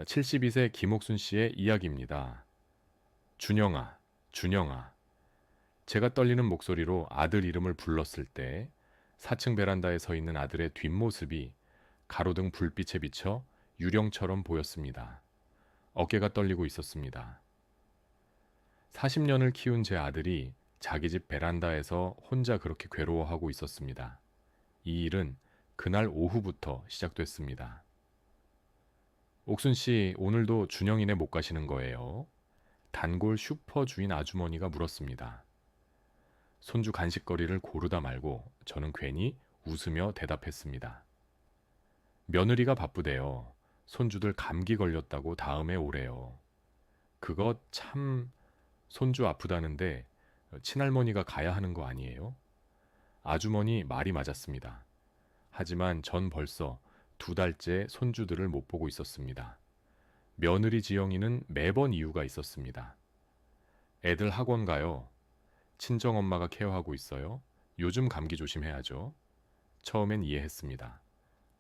72세 김옥순 씨의 이야기입니다. 준영아, 준영아. 제가 떨리는 목소리로 아들 이름을 불렀을 때 4층 베란다에 서 있는 아들의 뒷모습이 가로등 불빛에 비쳐 유령처럼 보였습니다. 어깨가 떨리고 있었습니다. 40년을 키운 제 아들이 자기 집 베란다에서 혼자 그렇게 괴로워하고 있었습니다. 이 일은 그날 오후부터 시작됐습니다. 옥순 씨, 오늘도 준영이네 못 가시는 거예요? 단골 슈퍼 주인 아주머니가 물었습니다. 손주 간식거리를 고르다 말고 저는 괜히 웃으며 대답했습니다. 며느리가 바쁘대요. 손주들 감기 걸렸다고 다음에 오래요. 그거 참 손주 아프다는데 친할머니가 가야 하는 거 아니에요? 아주머니 말이 맞았습니다. 하지만 전 벌써 2달째 손주들을 못 보고 있었습니다. 며느리 지영이는 매번 이유가 있었습니다. 애들 학원 가요. 친정엄마가 케어하고 있어요. 요즘 감기 조심해야죠. 처음엔 이해했습니다.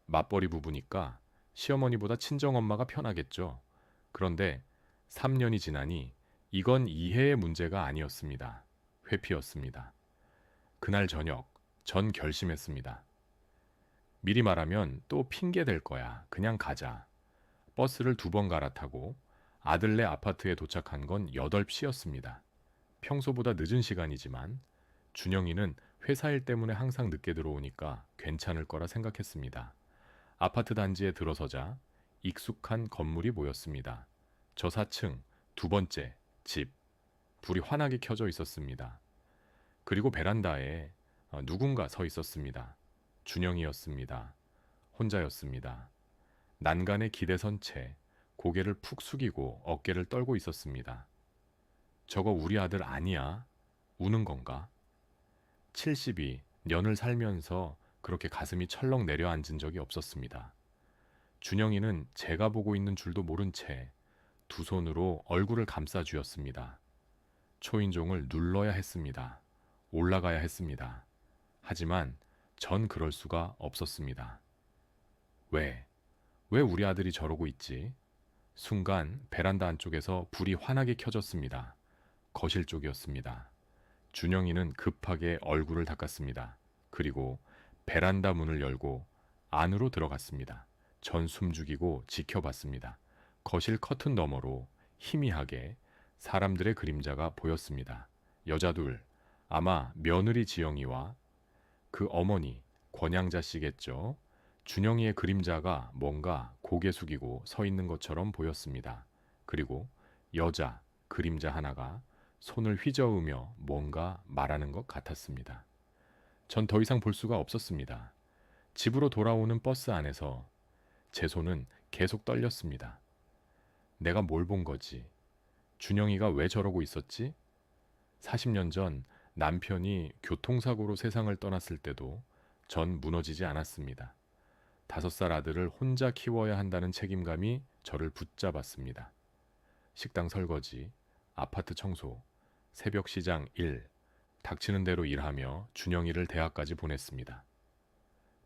맞벌이 부부니까 시어머니보다 친정엄마가 편하겠죠. 그런데 3년이 지나니 이건 이해의 문제가 아니었습니다. 회피였습니다. 그날 저녁, 전 결심했습니다. 미리 말하면 또 핑계 댈 거야. 그냥 가자. 버스를 2번 갈아타고 아들네 아파트에 도착한 건 8시였습니다. 평소보다 늦은 시간이지만 준영이는 회사 일 때문에 항상 늦게 들어오니까 괜찮을 거라 생각했습니다. 아파트 단지에 들어서자 익숙한 건물이 보였습니다. 저 4층 2번째 집. 불이 환하게 켜져 있었습니다. 그리고 베란다에 누군가 서 있었습니다. 준영이었습니다. 혼자였습니다. 난간에 기대선 채 고개를 푹 숙이고 어깨를 떨고 있었습니다. 저거 우리 아들 아니야? 우는 건가? 72년을 살면서 그렇게 가슴이 철렁 내려앉은 적이 없었습니다. 준영이는 제가 보고 있는 줄도 모른 채 2손으로 얼굴을 감싸 쥐었습니다. 초인종을 눌러야 했습니다. 올라가야 했습니다. 하지만 전 그럴 수가 없었습니다. 왜 우리 아들이 저러고 있지? 순간 베란다 안쪽에서 불이 환하게 켜졌습니다. 거실 쪽이었습니다. 준영이는 급하게 얼굴을 닦았습니다. 그리고 베란다 문을 열고 안으로 들어갔습니다. 전 숨죽이고 지켜봤습니다. 거실 커튼 너머로 희미하게 사람들의 그림자가 보였습니다. 여자 둘, 아마 며느리 지영이와 그 어머니 권양자 씨겠죠. 준영이의 그림자가 뭔가 고개 숙이고 서 있는 것처럼 보였습니다. 그리고 여자 그림자 하나가 손을 휘저으며 뭔가 말하는 것 같았습니다. 전 더 이상 볼 수가 없었습니다. 집으로 돌아오는 버스 안에서 제 손은 계속 떨렸습니다. 내가 뭘 본 거지? 준영이가 왜 저러고 있었지? 40년 전 남편이 교통사고로 세상을 떠났을 때도 전 무너지지 않았습니다. 5살 아들을 혼자 키워야 한다는 책임감이 저를 붙잡았습니다. 식당 설거지, 아파트 청소, 새벽 시장 일, 닥치는 대로 일하며 준영이를 대학까지 보냈습니다.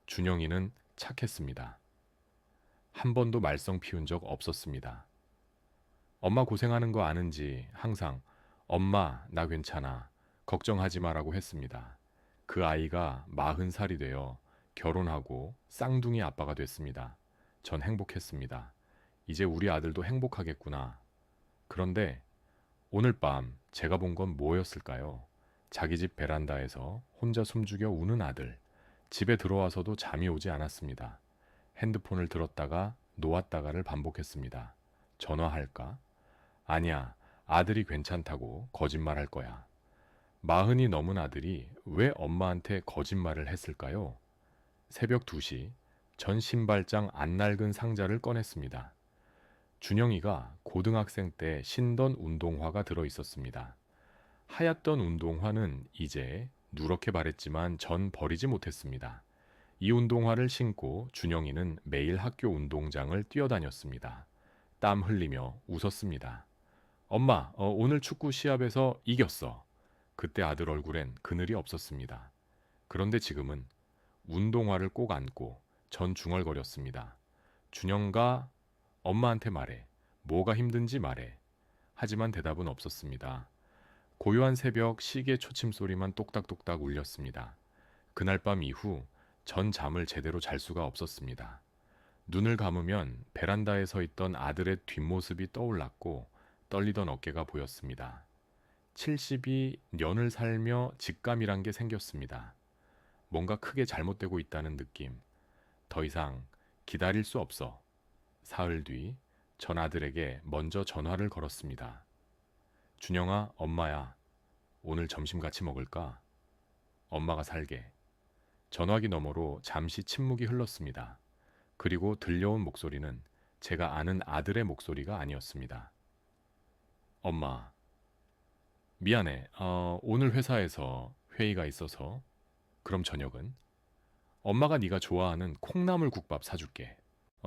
준영이는 착했습니다. 한 번도 말썽 피운 적 없었습니다. 엄마 고생하는 거 아는지 항상 엄마 나 괜찮아 걱정하지 마라고 했습니다. 그 아이가 40살이 되어 결혼하고 쌍둥이 아빠가 됐습니다. 전 행복했습니다. 이제 우리 아들도 행복하겠구나. 그런데 오늘 밤 제가 본 건 뭐였을까요? 자기 집 베란다에서 혼자 숨죽여 우는 아들. 집에 들어와서도 잠이 오지 않았습니다. 핸드폰을 들었다가 놓았다가를 반복했습니다. 전화할까? 아니야, 아들이 괜찮다고 거짓말할 거야. 40이 넘은 아들이 왜 엄마한테 거짓말을 했을까요? 새벽 2시, 전 신발장 안 낡은 상자를 꺼냈습니다. 준영이가 고등학생 때 신던 운동화가 들어 있었습니다. 하얗던 운동화는 이제 누렇게 바랬지만 전 버리지 못했습니다. 이 운동화를 신고 준영이는 매일 학교 운동장을 뛰어다녔습니다. 땀 흘리며 웃었습니다. 엄마, 오늘 축구 시합에서 이겼어. 그때 아들 얼굴엔 그늘이 없었습니다. 그런데 지금은 운동화를 꼭 안고 전 중얼거렸습니다. 준영가 엄마한테 말해. 뭐가 힘든지 말해. 하지만 대답은 없었습니다. 고요한 새벽 시계 초침 소리만 똑딱똑딱 울렸습니다. 그날 밤 이후 전 잠을 제대로 잘 수가 없었습니다. 눈을 감으면 베란다에 서 있던 아들의 뒷모습이 떠올랐고 떨리던 어깨가 보였습니다. 70이 년을 살며 직감이란 게 생겼습니다. 뭔가 크게 잘못되고 있다는 느낌. 더 이상 기다릴 수 없어. 사흘 뒤 전 아들에게 먼저 전화를 걸었습니다. 준영아, 엄마야. 오늘 점심 같이 먹을까? 엄마가 살게. 전화기 너머로 잠시 침묵이 흘렀습니다. 그리고 들려온 목소리는 제가 아는 아들의 목소리가 아니었습니다. 엄마, 미안해. 오늘 회사에서 회의가 있어서. 그럼 저녁은? 엄마가 네가 좋아하는 콩나물 국밥 사줄게.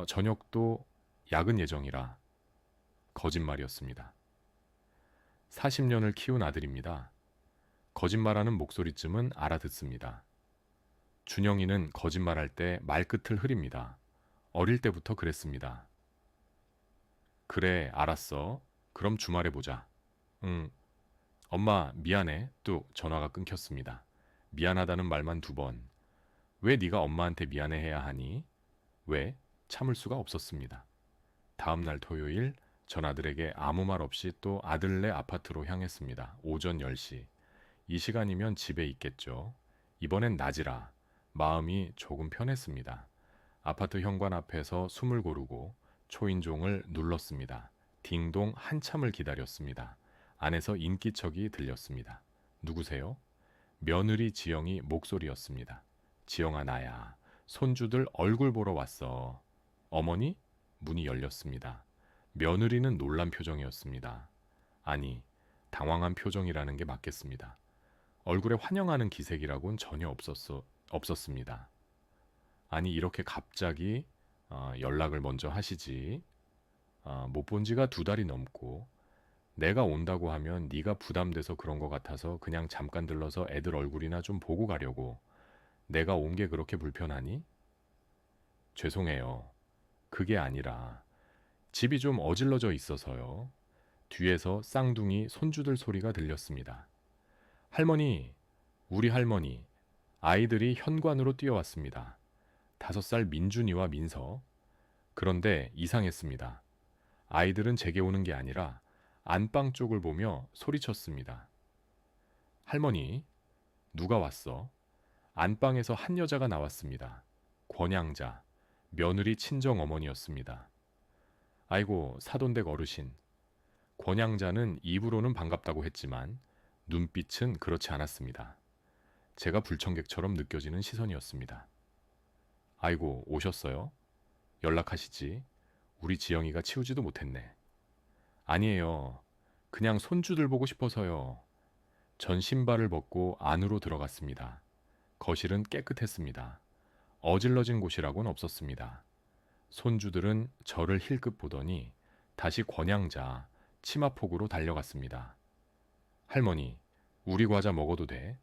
저녁도 야근 예정이라. 거짓말이었습니다. 40년을 키운 아들입니다. 거짓말하는 목소리쯤은 알아듣습니다. 준영이는 거짓말할 때 말끝을 흐립니다. 어릴 때부터 그랬습니다. 그래, 알았어. 그럼 주말에 보자. 응. 엄마, 미안해. 뚝 전화가 끊겼습니다. 미안하다는 말만 2번. 왜 네가 엄마한테 미안해해야 하니? 왜? 참을 수가 없었습니다. 다음 날 토요일 전 아들에게 아무 말 없이 또 아들네 아파트로 향했습니다. 오전 10시. 이 시간이면 집에 있겠죠. 이번엔 낮이라 마음이 조금 편했습니다. 아파트 현관 앞에서 숨을 고르고 초인종을 눌렀습니다. 딩동 한참을 기다렸습니다. 안에서 인기척이 들렸습니다. 누구세요? 며느리 지영이 목소리였습니다. 지영아, 나야. 손주들 얼굴 보러 왔어. 어머니? 문이 열렸습니다. 며느리는 놀란 표정이었습니다. 아니, 당황한 표정이라는 게 맞겠습니다. 얼굴에 환영하는 기색이라고는 전혀 없었습니다. 아니, 이렇게 갑자기 연락을 먼저 하시지. 못 본 지가 2달이 넘고 내가 온다고 하면 네가 부담돼서 그런 것 같아서 그냥 잠깐 들러서 애들 얼굴이나 좀 보고 가려고. 내가 온 게 그렇게 불편하니? 죄송해요. 그게 아니라 집이 좀 어질러져 있어서요. 뒤에서 쌍둥이 손주들 소리가 들렸습니다. 할머니, 우리 할머니. 아이들이 현관으로 뛰어왔습니다. 5살 민준이와 민서. 그런데 이상했습니다. 아이들은 제게 오는 게 아니라 안방 쪽을 보며 소리쳤습니다. 할머니, 누가 왔어? 안방에서 한 여자가 나왔습니다. 권양자, 며느리 친정 어머니였습니다. 아이고, 사돈댁 어르신. 권양자는 입으로는 반갑다고 했지만 눈빛은 그렇지 않았습니다. 제가 불청객처럼 느껴지는 시선이었습니다. 아이고, 오셨어요? 연락하시지. 우리 지영이가 치우지도 못했네. 아니에요. 그냥 손주들 보고 싶어서요. 전 신발을 벗고 안으로 들어갔습니다. 거실은 깨끗했습니다. 어질러진 곳이라고는 없었습니다. 손주들은 저를 힐끗 보더니 다시 권양자 치마폭으로 달려갔습니다. 할머니, 우리 과자 먹어도 돼?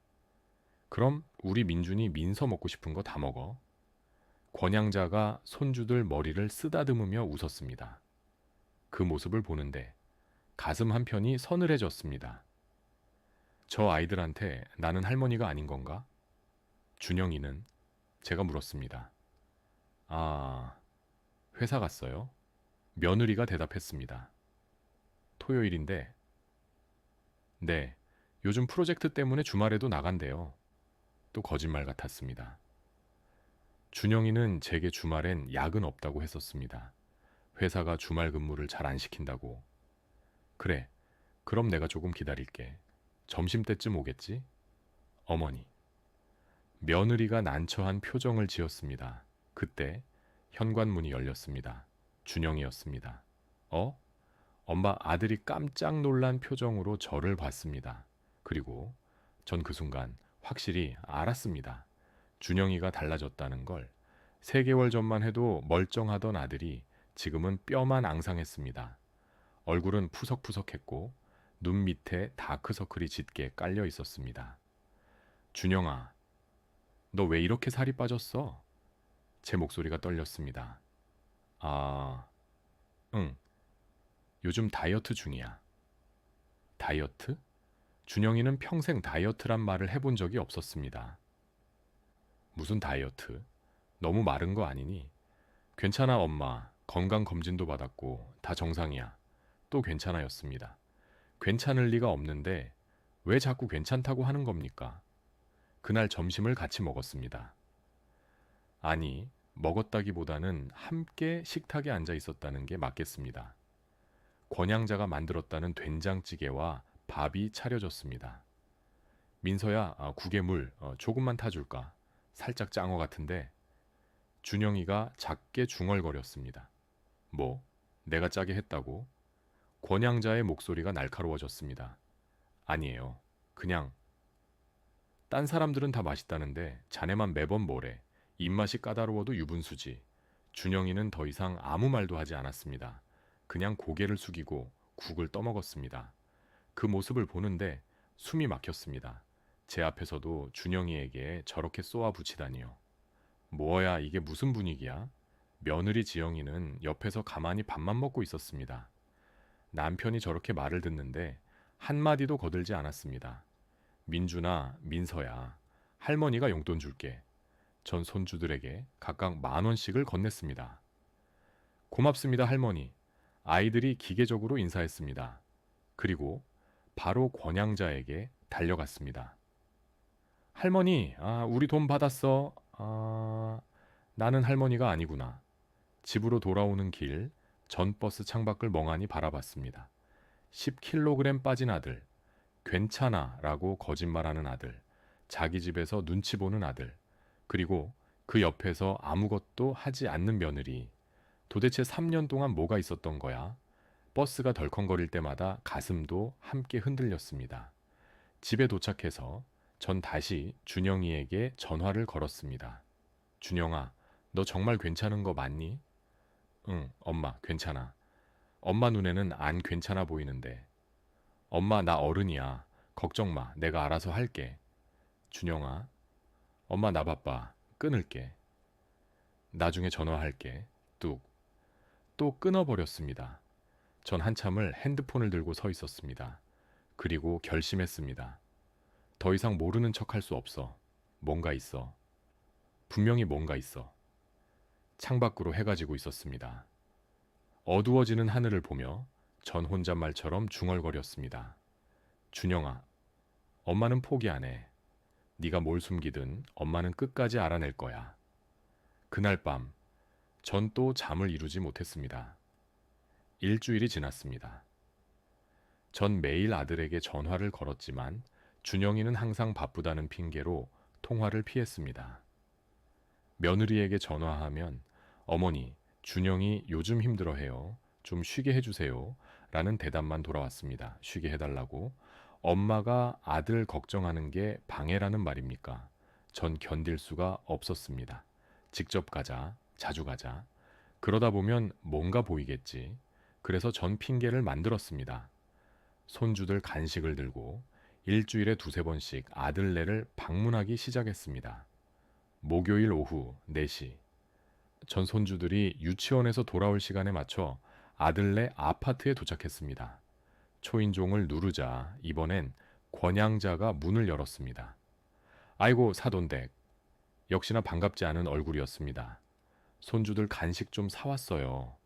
그럼 우리 민준이 민서 먹고 싶은 거 다 먹어. 권양자가 손주들 머리를 쓰다듬으며 웃었습니다. 그 모습을 보는데 가슴 한편이 서늘해졌습니다. 저 아이들한테 나는 할머니가 아닌 건가? 준영이는? 제가 물었습니다. 아, 회사 갔어요? 며느리가 대답했습니다. 토요일인데, 네, 요즘 프로젝트 때문에 주말에도 나간대요. 또 거짓말 같았습니다. 준영이는 제게 주말엔 야근 없다고 했었습니다. 회사가 주말 근무를 잘 안 시킨다고. 그래, 그럼 내가 조금 기다릴게. 점심때쯤 오겠지? 어머니. 며느리가 난처한 표정을 지었습니다. 그때 현관문이 열렸습니다. 준영이었습니다. 어? 엄마 아들이 깜짝 놀란 표정으로 저를 봤습니다. 그리고 전 그 순간 확실히 알았습니다. 준영이가 달라졌다는 걸. 3개월 전만 해도 멀쩡하던 아들이 지금은 뼈만 앙상했습니다. 얼굴은 푸석푸석했고 눈 밑에 다크서클이 짙게 깔려 있었습니다. 준영아, 너 왜 이렇게 살이 빠졌어? 제 목소리가 떨렸습니다. 아, 응, 요즘 다이어트 중이야. 다이어트? 준영이는 평생 다이어트란 말을 해본 적이 없었습니다. 무슨 다이어트? 너무 마른 거 아니니? 괜찮아, 엄마. 건강검진도 받았고, 다 정상이야. 또 괜찮아였습니다. 괜찮을 리가 없는데, 왜 자꾸 괜찮다고 하는 겁니까? 그날 점심을 같이 먹었습니다. 아니, 먹었다기보다는 함께 식탁에 앉아 있었다는 게 맞겠습니다. 권양자가 만들었다는 된장찌개와 밥이 차려졌습니다. 민서야, 국에 물 조금만 타줄까? 살짝 짠 거 같은데. 준영이가 작게 중얼거렸습니다. 뭐? 내가 짜게 했다고? 권양자의 목소리가 날카로워졌습니다. 아니에요. 그냥 딴 사람들은 다 맛있다는데 자네만 매번 뭐래. 입맛이 까다로워도 유분수지. 준영이는 더 이상 아무 말도 하지 않았습니다. 그냥 고개를 숙이고 국을 떠먹었습니다. 그 모습을 보는데 숨이 막혔습니다. 제 앞에서도 준영이에게 저렇게 쏘아붙이다니요. 뭐야, 이게 무슨 분위기야? 며느리 지영이는 옆에서 가만히 밥만 먹고 있었습니다. 남편이 저렇게 말을 듣는데 한마디도 거들지 않았습니다. 민주나 민서야, 할머니가 용돈 줄게. 전 손주들에게 각각 10,000원씩을 건넸습니다. 고맙습니다, 할머니. 아이들이 기계적으로 인사했습니다. 그리고 바로 권양자에게 달려갔습니다. 할머니, 우리 돈 받았어. 나는 할머니가 아니구나. 집으로 돌아오는 길, 전 버스 창밖을 멍하니 바라봤습니다. 10kg 빠진 아들, 괜찮아 라고 거짓말하는 아들, 자기 집에서 눈치 보는 아들, 그리고 그 옆에서 아무것도 하지 않는 며느리. 도대체 3년 동안 뭐가 있었던 거야? 버스가 덜컹거릴 때마다 가슴도 함께 흔들렸습니다. 집에 도착해서 전 다시 준영이에게 전화를 걸었습니다. 준영아, 너 정말 괜찮은 거 맞니? 응, 엄마, 괜찮아. 엄마 눈에는 안 괜찮아 보이는데. 엄마, 나 어른이야. 걱정 마. 내가 알아서 할게. 준영아, 엄마 나 바빠. 끊을게. 나중에 전화할게. 뚝. 또 끊어버렸습니다. 전 한참을 핸드폰을 들고 서 있었습니다. 그리고 결심했습니다. 더 이상 모르는 척 할 수 없어. 뭔가 있어. 분명히 뭔가 있어. 창밖으로 해가 지고 있었습니다. 어두워지는 하늘을 보며 전 혼잣말처럼 중얼거렸습니다. 준영아, 엄마는 포기 안 해. 네가 뭘 숨기든 엄마는 끝까지 알아낼 거야. 그날 밤, 전 또 잠을 이루지 못했습니다. 일주일이 지났습니다. 전 매일 아들에게 전화를 걸었지만 준영이는 항상 바쁘다는 핑계로 통화를 피했습니다. 며느리에게 전화하면 어머니, 준영이 요즘 힘들어해요. 좀 쉬게 해주세요. 라는 대답만 돌아왔습니다. 쉬게 해달라고. 엄마가 아들 걱정하는 게 방해라는 말입니까? 전 견딜 수가 없었습니다. 직접 가자, 자주 가자. 그러다 보면 뭔가 보이겠지. 그래서 전 핑계를 만들었습니다. 손주들 간식을 들고 일주일에 2~3번씩 아들네를 방문하기 시작했습니다. 목요일 오후 4시. 전 손주들이 유치원에서 돌아올 시간에 맞춰 아들네 아파트에 도착했습니다. 초인종을 누르자 이번엔 권양자가 문을 열었습니다. 아이고 사돈댁. 역시나 반갑지 않은 얼굴이었습니다. 손주들 간식 좀 사왔어요.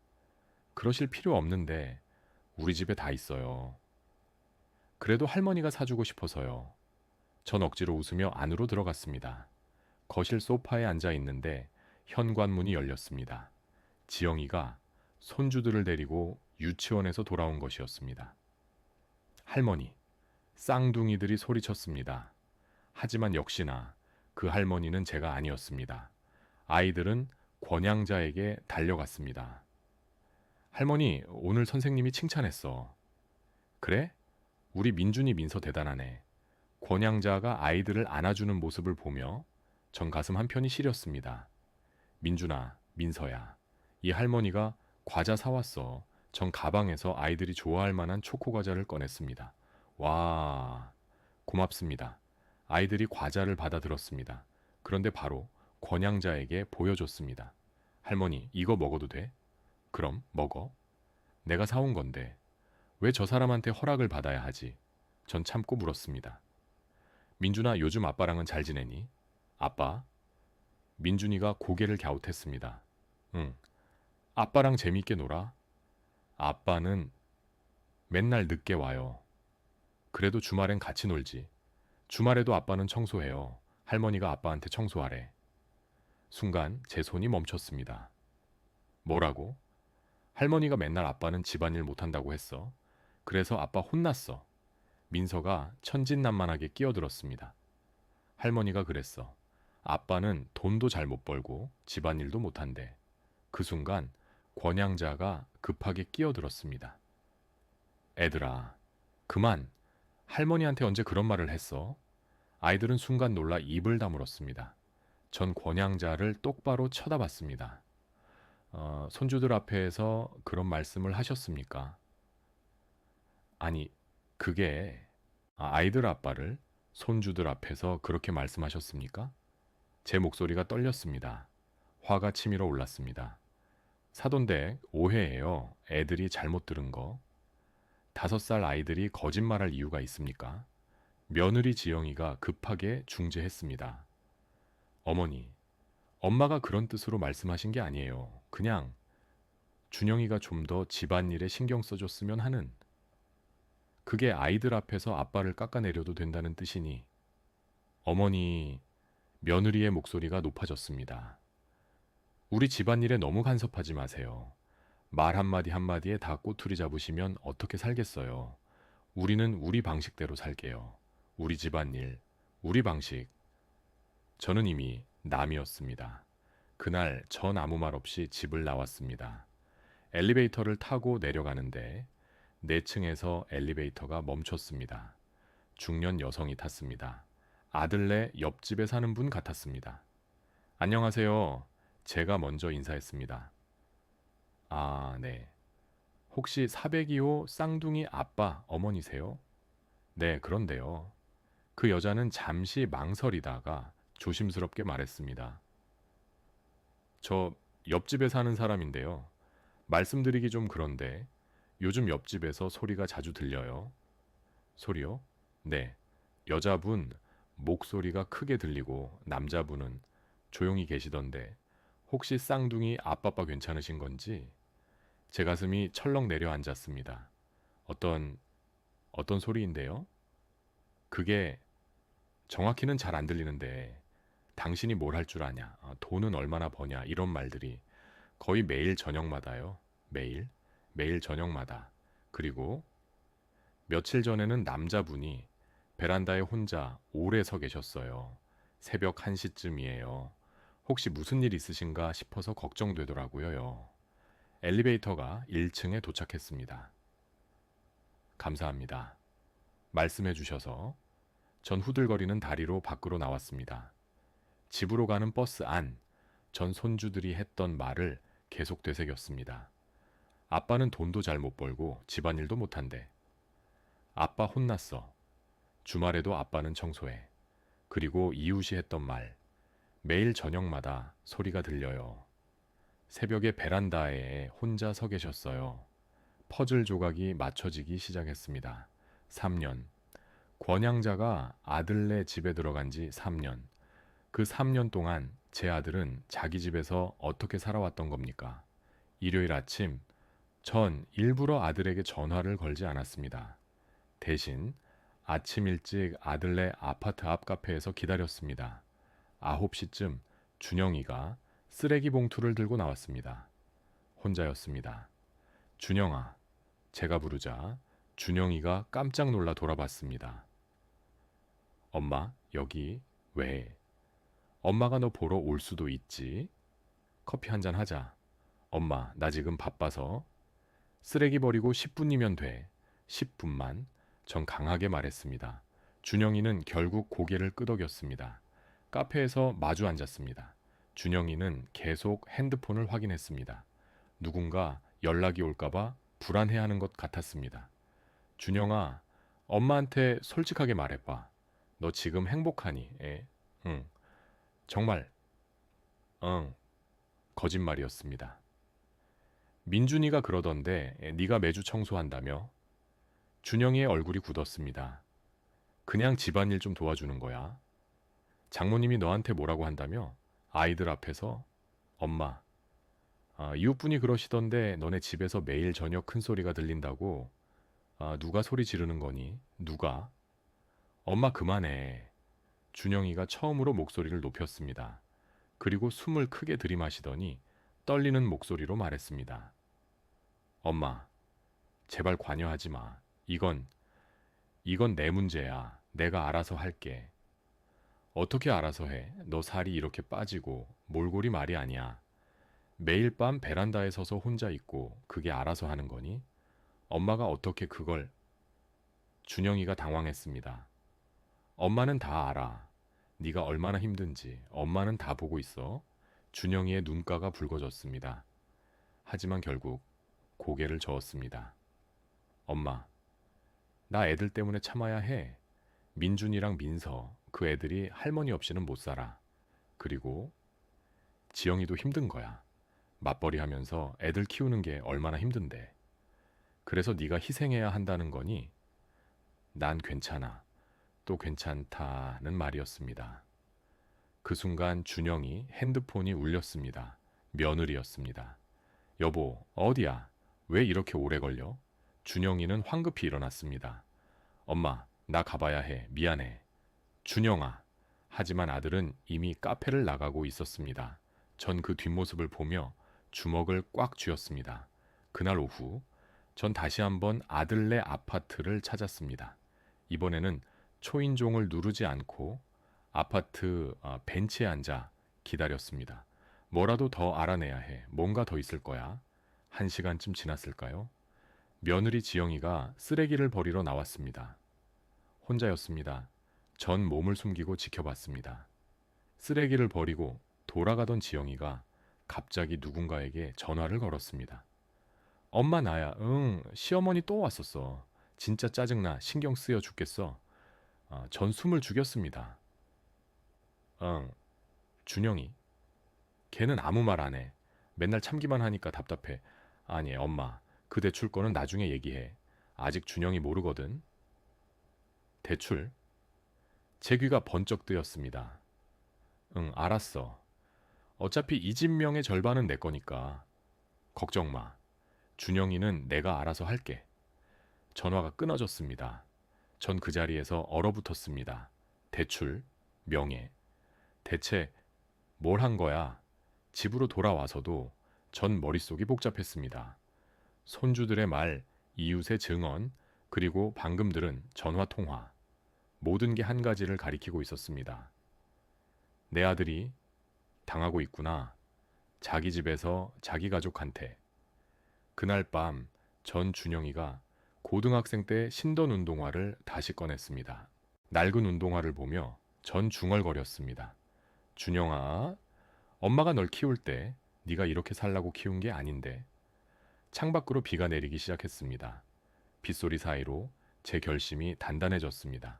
그러실 필요 없는데 우리 집에 다 있어요. 그래도 할머니가 사주고 싶어서요. 전 억지로 웃으며 안으로 들어갔습니다. 거실 소파에 앉아 있는데 현관문이 열렸습니다. 지영이가 손주들을 데리고 유치원에서 돌아온 것이었습니다. 할머니, 쌍둥이들이 소리쳤습니다. 하지만 역시나 그 할머니는 제가 아니었습니다. 아이들은 권양자에게 달려갔습니다. 할머니, 오늘 선생님이 칭찬했어. 그래? 우리 민준이 민서 대단하네. 권양자가 아이들을 안아주는 모습을 보며 전 가슴 한편이 시렸습니다. 민준아, 민서야. 이 할머니가 과자 사왔어. 전 가방에서 아이들이 좋아할 만한 초코과자를 꺼냈습니다. 와, 고맙습니다. 아이들이 과자를 받아들었습니다. 그런데 바로 권양자에게 보여줬습니다. 할머니, 이거 먹어도 돼? 그럼 먹어. 내가 사온 건데 왜 저 사람한테 허락을 받아야 하지? 전 참고 물었습니다. 민준아, 요즘 아빠랑은 잘 지내니? 아빠? 민준이가 고개를 갸웃했습니다. 응, 아빠랑 재밌게 놀아? 아빠는 맨날 늦게 와요. 그래도 주말엔 같이 놀지. 주말에도 아빠는 청소해요. 할머니가 아빠한테 청소하래. 순간 제 손이 멈췄습니다. 뭐라고? 할머니가 맨날 아빠는 집안일 못한다고 했어. 그래서 아빠 혼났어. 민서가 천진난만하게 끼어들었습니다. 할머니가 그랬어. 아빠는 돈도 잘 못 벌고 집안일도 못한대. 그 순간 권양자가 급하게 끼어들었습니다. 애들아, 그만. 할머니한테 언제 그런 말을 했어? 아이들은 순간 놀라 입을 다물었습니다. 전 권양자를 똑바로 쳐다봤습니다. 손주들 앞에서 그런 말씀을 하셨습니까? 아니, 그게 아이들 아빠를 손주들 앞에서 그렇게 말씀하셨습니까? 제 목소리가 떨렸습니다. 화가 치밀어 올랐습니다. 사돈댁 오해예요. 애들이 잘못 들은 거. 5살 아이들이 거짓말할 이유가 있습니까? 며느리 지영이가 급하게 중재했습니다. 어머니, 엄마가 그런 뜻으로 말씀하신 게 아니에요. 그냥 준영이가 좀 더 집안일에 신경 써줬으면 하는, 그게 아이들 앞에서 아빠를 깎아내려도 된다는 뜻이니. 어머니, 며느리의 목소리가 높아졌습니다. 우리 집안일에 너무 간섭하지 마세요. 말 한마디 한마디에 다 꼬투리 잡으시면 어떻게 살겠어요. 우리는 우리 방식대로 살게요. 우리 집안일, 우리 방식. 저는 이미 남이었습니다. 그날 전 아무 말 없이 집을 나왔습니다. 엘리베이터를 타고 내려가는데 4층에서 엘리베이터가 멈췄습니다. 중년 여성이 탔습니다. 아들네 옆집에 사는 분 같았습니다. 안녕하세요. 제가 먼저 인사했습니다. 아, 네. 혹시 402호 쌍둥이 아빠 어머니세요? 네, 그런데요. 그 여자는 잠시 망설이다가 조심스럽게 말했습니다. 저 옆집에 사는 사람인데요. 말씀드리기 좀 그런데 요즘 옆집에서 소리가 자주 들려요. 소리요? 네. 여자분 목소리가 크게 들리고 남자분은 조용히 계시던데 혹시 쌍둥이 아빠빠 괜찮으신 건지. 제 가슴이 철렁 내려앉았습니다. 어떤 소리인데요? 그게 정확히는 잘 안 들리는데 당신이 뭘 할 줄 아냐, 돈은 얼마나 버냐, 이런 말들이 거의 매일 저녁마다요. 매일 저녁마다. 그리고 며칠 전에는 남자분이 베란다에 혼자 오래 서 계셨어요. 새벽 1시쯤이에요. 혹시 무슨 일 있으신가 싶어서 걱정되더라고요. 엘리베이터가 1층에 도착했습니다. 감사합니다. 말씀해 주셔서. 전 후들거리는 다리로 밖으로 나왔습니다. 집으로 가는 버스 안, 전 손주들이 했던 말을 계속 되새겼습니다. 아빠는 돈도 잘 못 벌고 집안일도 못한대. 아빠 혼났어. 주말에도 아빠는 청소해. 그리고 이웃이 했던 말, 매일 저녁마다 소리가 들려요. 새벽에 베란다에 혼자 서 계셨어요. 퍼즐 조각이 맞춰지기 시작했습니다. 3년. 권양자가 아들네 집에 들어간 지 3년. 그 3년 동안 제 아들은 자기 집에서 어떻게 살아왔던 겁니까? 일요일 아침, 전 일부러 아들에게 전화를 걸지 않았습니다. 대신 아침 일찍 아들네 아파트 앞 카페에서 기다렸습니다. 9시쯤 준영이가 쓰레기 봉투를 들고 나왔습니다. 혼자였습니다. 준영아, 제가 부르자 준영이가 깜짝 놀라 돌아봤습니다. 엄마, 여기 왜? 엄마가 너 보러 올 수도 있지. 커피 한잔 하자. 엄마, 나 지금 바빠서. 쓰레기 버리고 10분이면 돼. 10분만. 전 강하게 말했습니다. 준영이는 결국 고개를 끄덕였습니다. 카페에서 마주 앉았습니다. 준영이는 계속 핸드폰을 확인했습니다. 누군가 연락이 올까봐 불안해하는 것 같았습니다. 준영아, 엄마한테 솔직하게 말해봐. 너 지금 행복하니? 응. 정말? 응. 거짓말이었습니다. 민준이가 그러던데 네가 매주 청소한다며? 준영이의 얼굴이 굳었습니다. 그냥 집안일 좀 도와주는 거야. 장모님이 너한테 뭐라고 한다며? 아이들 앞에서? 엄마, 이웃분이 그러시던데 너네 집에서 매일 저녁 큰 소리가 들린다고? 누가 소리 지르는 거니? 누가? 엄마 그만해. 준영이가 처음으로 목소리를 높였습니다. 그리고 숨을 크게 들이마시더니 떨리는 목소리로 말했습니다. 엄마, 제발 관여하지 마. 이건 내 문제야. 내가 알아서 할게. 어떻게 알아서 해? 너 살이 이렇게 빠지고 몰골이 말이 아니야. 매일 밤 베란다에 서서 혼자 있고 그게 알아서 하는 거니? 엄마가 어떻게 그걸... 준영이가 당황했습니다. 엄마는 다 알아. 네가 얼마나 힘든지 엄마는 다 보고 있어. 준영이의 눈가가 붉어졌습니다. 하지만 결국 고개를 저었습니다. 엄마, 나 애들 때문에 참아야 해. 민준이랑 민서, 그 애들이 할머니 없이는 못 살아. 그리고 지영이도 힘든 거야. 맞벌이 하면서 애들 키우는 게 얼마나 힘든데. 그래서 네가 희생해야 한다는 거니? 난 괜찮아. 또 괜찮다는 말이었습니다. 그 순간 준영이 핸드폰이 울렸습니다. 며느리였습니다. 여보, 어디야? 왜 이렇게 오래 걸려? 준영이는 황급히 일어났습니다. 엄마, 나 가봐야 해. 미안해. 준영아. 하지만 아들은 이미 카페를 나가고 있었습니다. 전 그 뒷모습을 보며 주먹을 꽉 쥐었습니다. 그날 오후, 전 다시 한번 아들네 아파트를 찾았습니다. 이번에는 초인종을 누르지 않고 아파트 벤치에 앉아 기다렸습니다. 뭐라도 더 알아내야 해. 뭔가 더 있을 거야. 1시간쯤 지났을까요? 며느리 지영이가 쓰레기를 버리러 나왔습니다. 혼자였습니다. 전 몸을 숨기고 지켜봤습니다. 쓰레기를 버리고 돌아가던 지영이가 갑자기 누군가에게 전화를 걸었습니다. 엄마 나야. 응, 시어머니 또 왔었어. 진짜 짜증나. 신경 쓰여 죽겠어. 전 숨을 죽였습니다. 응, 준영이. 걔는 아무 말 안 해. 맨날 참기만 하니까 답답해. 아니, 엄마. 그 대출 거는 나중에 얘기해. 아직 준영이 모르거든. 대출? 제 귀가 번쩍 뜨였습니다. 응, 알았어. 어차피 이 집 명의 절반은 내 거니까. 걱정 마. 준영이는 내가 알아서 할게. 전화가 끊어졌습니다. 전 그 자리에서 얼어붙었습니다. 대출, 명예. 대체 뭘 한 거야? 집으로 돌아와서도 전 머릿속이 복잡했습니다. 손주들의 말, 이웃의 증언, 그리고 방금 들은 전화 통화. 모든 게 한 가지를 가리키고 있었습니다. 내 아들이 당하고 있구나. 자기 집에서 자기 가족한테. 그날 밤 전 준영이가 고등학생 때 신던 운동화를 다시 꺼냈습니다. 낡은 운동화를 보며 전 중얼거렸습니다. 준영아, 엄마가 널 키울 때 네가 이렇게 살라고 키운 게 아닌데. 창밖으로 비가 내리기 시작했습니다. 빗소리 사이로 제 결심이 단단해졌습니다.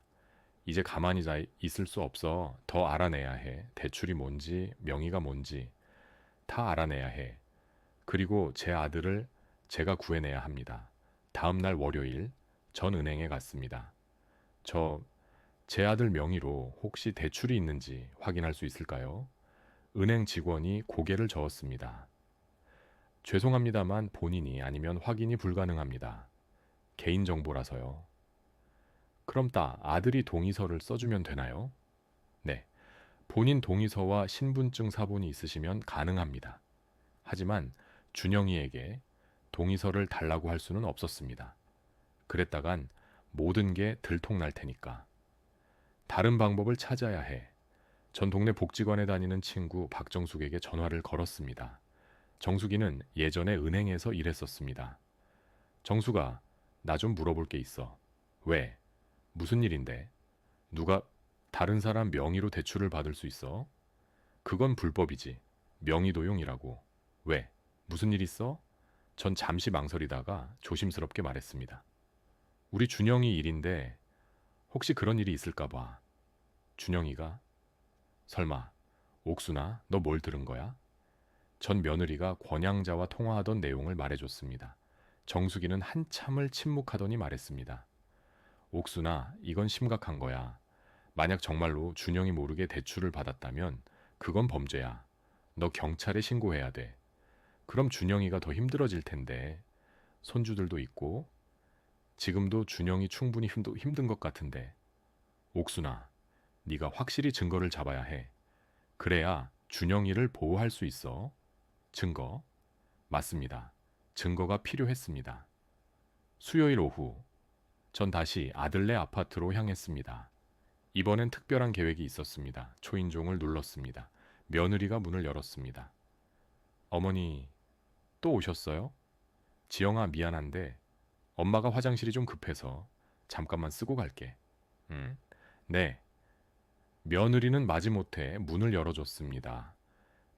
이제 가만히 있을 수 없어. 더 알아내야 해. 대출이 뭔지, 명의가 뭔지 다 알아내야 해. 그리고 제 아들을 제가 구해내야 합니다. 다음 날 월요일 전 은행에 갔습니다. 제 아들 명의로 혹시 대출이 있는지 확인할 수 있을까요? 은행 직원이 고개를 저었습니다. 죄송합니다만 본인이 아니면 확인이 불가능합니다. 개인정보라서요. 그럼 아들이 동의서를 써주면 되나요? 네. 본인 동의서와 신분증 사본이 있으시면 가능합니다. 하지만 준영이에게 동의서를 달라고 할 수는 없었습니다. 그랬다간 모든 게 들통날 테니까. 다른 방법을 찾아야 해. 전 동네 복지관에 다니는 친구 박정숙에게 전화를 걸었습니다. 정숙이는 예전에 은행에서 일했었습니다. 정숙아, 나 좀 물어볼 게 있어. 왜? 무슨 일인데? 누가 다른 사람 명의로 대출을 받을 수 있어? 그건 불법이지. 명의도용이라고. 왜? 무슨 일 있어? 전 잠시 망설이다가 조심스럽게 말했습니다. 우리 준영이 일인데 혹시 그런 일이 있을까 봐. 준영이가 설마 옥순아, 너 뭘 들은 거야? 전 며느리가 권양자와 통화하던 내용을 말해줬습니다. 정수기는 한참을 침묵하더니 말했습니다. 옥순아, 이건 심각한 거야. 만약 정말로 준영이 모르게 대출을 받았다면 그건 범죄야. 너 경찰에 신고해야 돼. 그럼 준영이가 더 힘들어질 텐데. 손주들도 있고 지금도 준영이 충분히 힘든 것 같은데. 옥순아, 네가 확실히 증거를 잡아야 해. 그래야 준영이를 보호할 수 있어. 증거? 맞습니다. 증거가 필요했습니다. 수요일 오후, 전 다시 아들네 아파트로 향했습니다. 이번엔 특별한 계획이 있었습니다. 초인종을 눌렀습니다. 며느리가 문을 열었습니다. 어머니, 또 오셨어요? 지영아, 미안한데 엄마가 화장실이 좀 급해서 잠깐만 쓰고 갈게. 응? 네. 며느리는 마지못해 문을 열어줬습니다.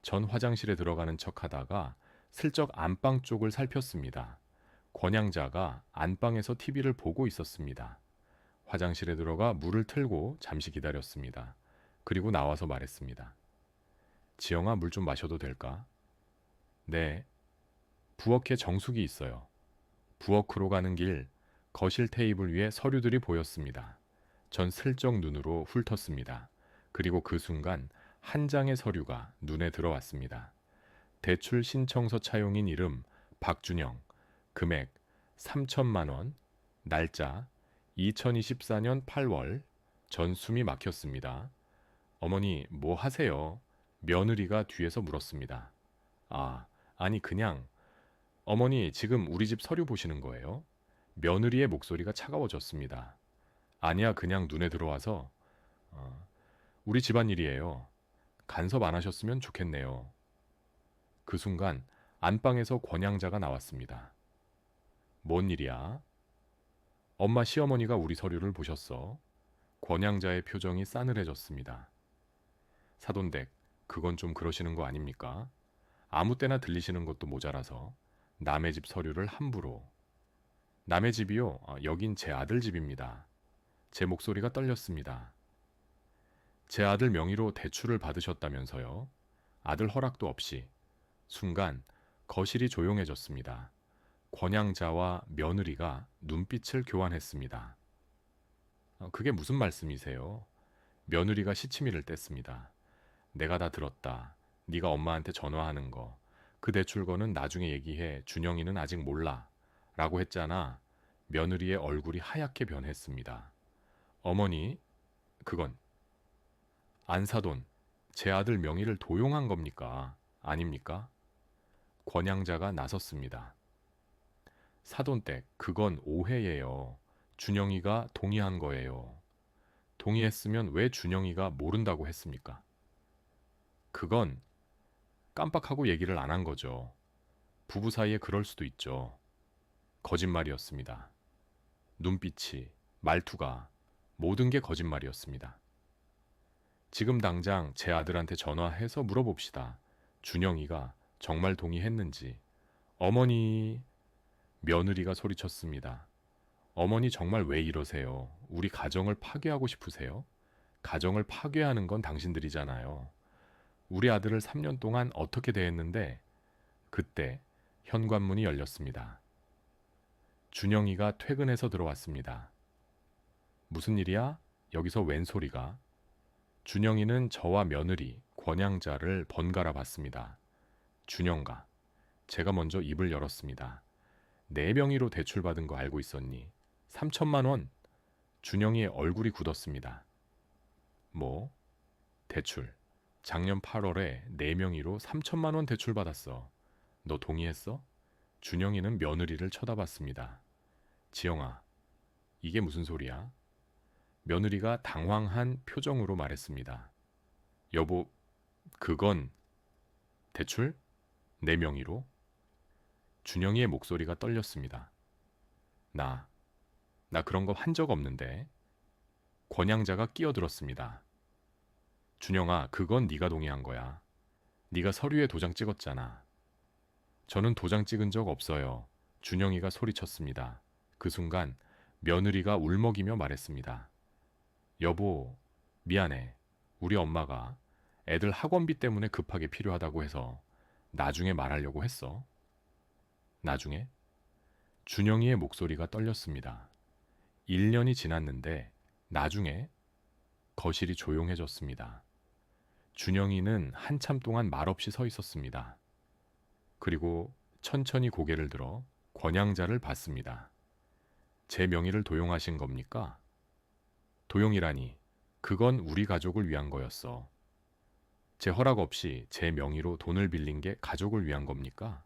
전 화장실에 들어가는 척 하다가 슬쩍 안방 쪽을 살폈습니다. 권양자가 안방에서 TV를 보고 있었습니다. 화장실에 들어가 물을 틀고 잠시 기다렸습니다. 그리고 나와서 말했습니다. 지영아, 물 좀 마셔도 될까? 네. 부엌에 정수기 있어요. 부엌으로 가는 길 거실 테이블 위에 서류들이 보였습니다. 전 슬쩍 눈으로 훑었습니다. 그리고 그 순간 한 장의 서류가 눈에 들어왔습니다. 대출 신청서 차용인 이름 박준영, 금액 3천만 원, 날짜 2024년 8월. 전 숨이 막혔습니다. 어머니, 뭐 하세요? 며느리가 뒤에서 물었습니다. 아니 그냥. 어머니, 지금 우리 집 서류 보시는 거예요? 며느리의 목소리가 차가워졌습니다. 아니야, 그냥 눈에 들어와서. 우리 집안일이에요. 간섭 안 하셨으면 좋겠네요. 그 순간 안방에서 권양자가 나왔습니다. 뭔 일이야? 엄마, 시어머니가 우리 서류를 보셨어. 권양자의 표정이 싸늘해졌습니다. 사돈댁, 그건 좀 그러시는 거 아닙니까? 아무 때나 들리시는 것도 모자라서 남의 집 서류를 함부로. 남의 집이요? 여긴 제 아들 집입니다. 제 목소리가 떨렸습니다. 제 아들 명의로 대출을 받으셨다면서요? 아들 허락도 없이. 순간 거실이 조용해졌습니다. 권양자와 며느리가 눈빛을 교환했습니다. 그게 무슨 말씀이세요? 며느리가 시치미를 뗐습니다. 내가 다 들었다. 네가 엄마한테 전화하는 거. 그 대출거는 나중에 얘기해. 준영이는 아직 몰라. 라고 했잖아. 며느리의 얼굴이 하얗게 변했습니다. 어머니, 그건 안사돈, 제 아들 명의를 도용한 겁니까? 아닙니까? 권양자가 나섰습니다. 사돈댁, 그건 오해예요. 준영이가 동의한 거예요. 동의했으면 왜 준영이가 모른다고 했습니까? 그건 깜빡하고 얘기를 안 한 거죠. 부부 사이에 그럴 수도 있죠. 거짓말이었습니다. 눈빛이, 말투가, 모든 게 거짓말이었습니다. 지금 당장 제 아들한테 전화해서 물어봅시다. 준영이가 정말 동의했는지. 어머니, 며느리가 소리쳤습니다. 어머니, 정말 왜 이러세요? 우리 가정을 파괴하고 싶으세요? 가정을 파괴하는 건 당신들이잖아요. 우리 아들을 3년 동안 어떻게 대했는데. 그때 현관문이 열렸습니다. 준영이가 퇴근해서 들어왔습니다. 무슨 일이야? 여기서 웬 소리가? 준영이는 저와 며느리 권양자를 번갈아 봤습니다. 준영가. 제가 먼저 입을 열었습니다. 내 명의로 대출받은 거 알고 있었니? 3천만 원. 준영이의 얼굴이 굳었습니다. 뭐? 대출. 작년 8월에 내 명의로 3천만 원 대출받았어. 너 동의했어? 준영이는 며느리를 쳐다봤습니다. 지영아, 이게 무슨 소리야? 며느리가 당황한 표정으로 말했습니다. 여보, 그건 대출? 내 명의로? 준영이의 목소리가 떨렸습니다. 나 그런 거 한 적 없는데. 권양자가 끼어들었습니다. 준영아, 그건 네가 동의한 거야. 네가 서류에 도장 찍었잖아. 저는 도장 찍은 적 없어요. 준영이가 소리쳤습니다. 그 순간 며느리가 울먹이며 말했습니다. 여보, 미안해. 우리 엄마가 애들 학원비 때문에 급하게 필요하다고 해서 나중에 말하려고 했어. 나중에? 준영이의 목소리가 떨렸습니다. 1년이 지났는데 나중에 거실이 조용해졌습니다. 준영이는 한참 동안 말없이 서 있었습니다. 그리고 천천히 고개를 들어 권양자를 받습니다. 제 명의를 도용하신 겁니까? 도용이라니, 그건 우리 가족을 위한 거였어. 제 허락 없이 제 명의로 돈을 빌린 게 가족을 위한 겁니까?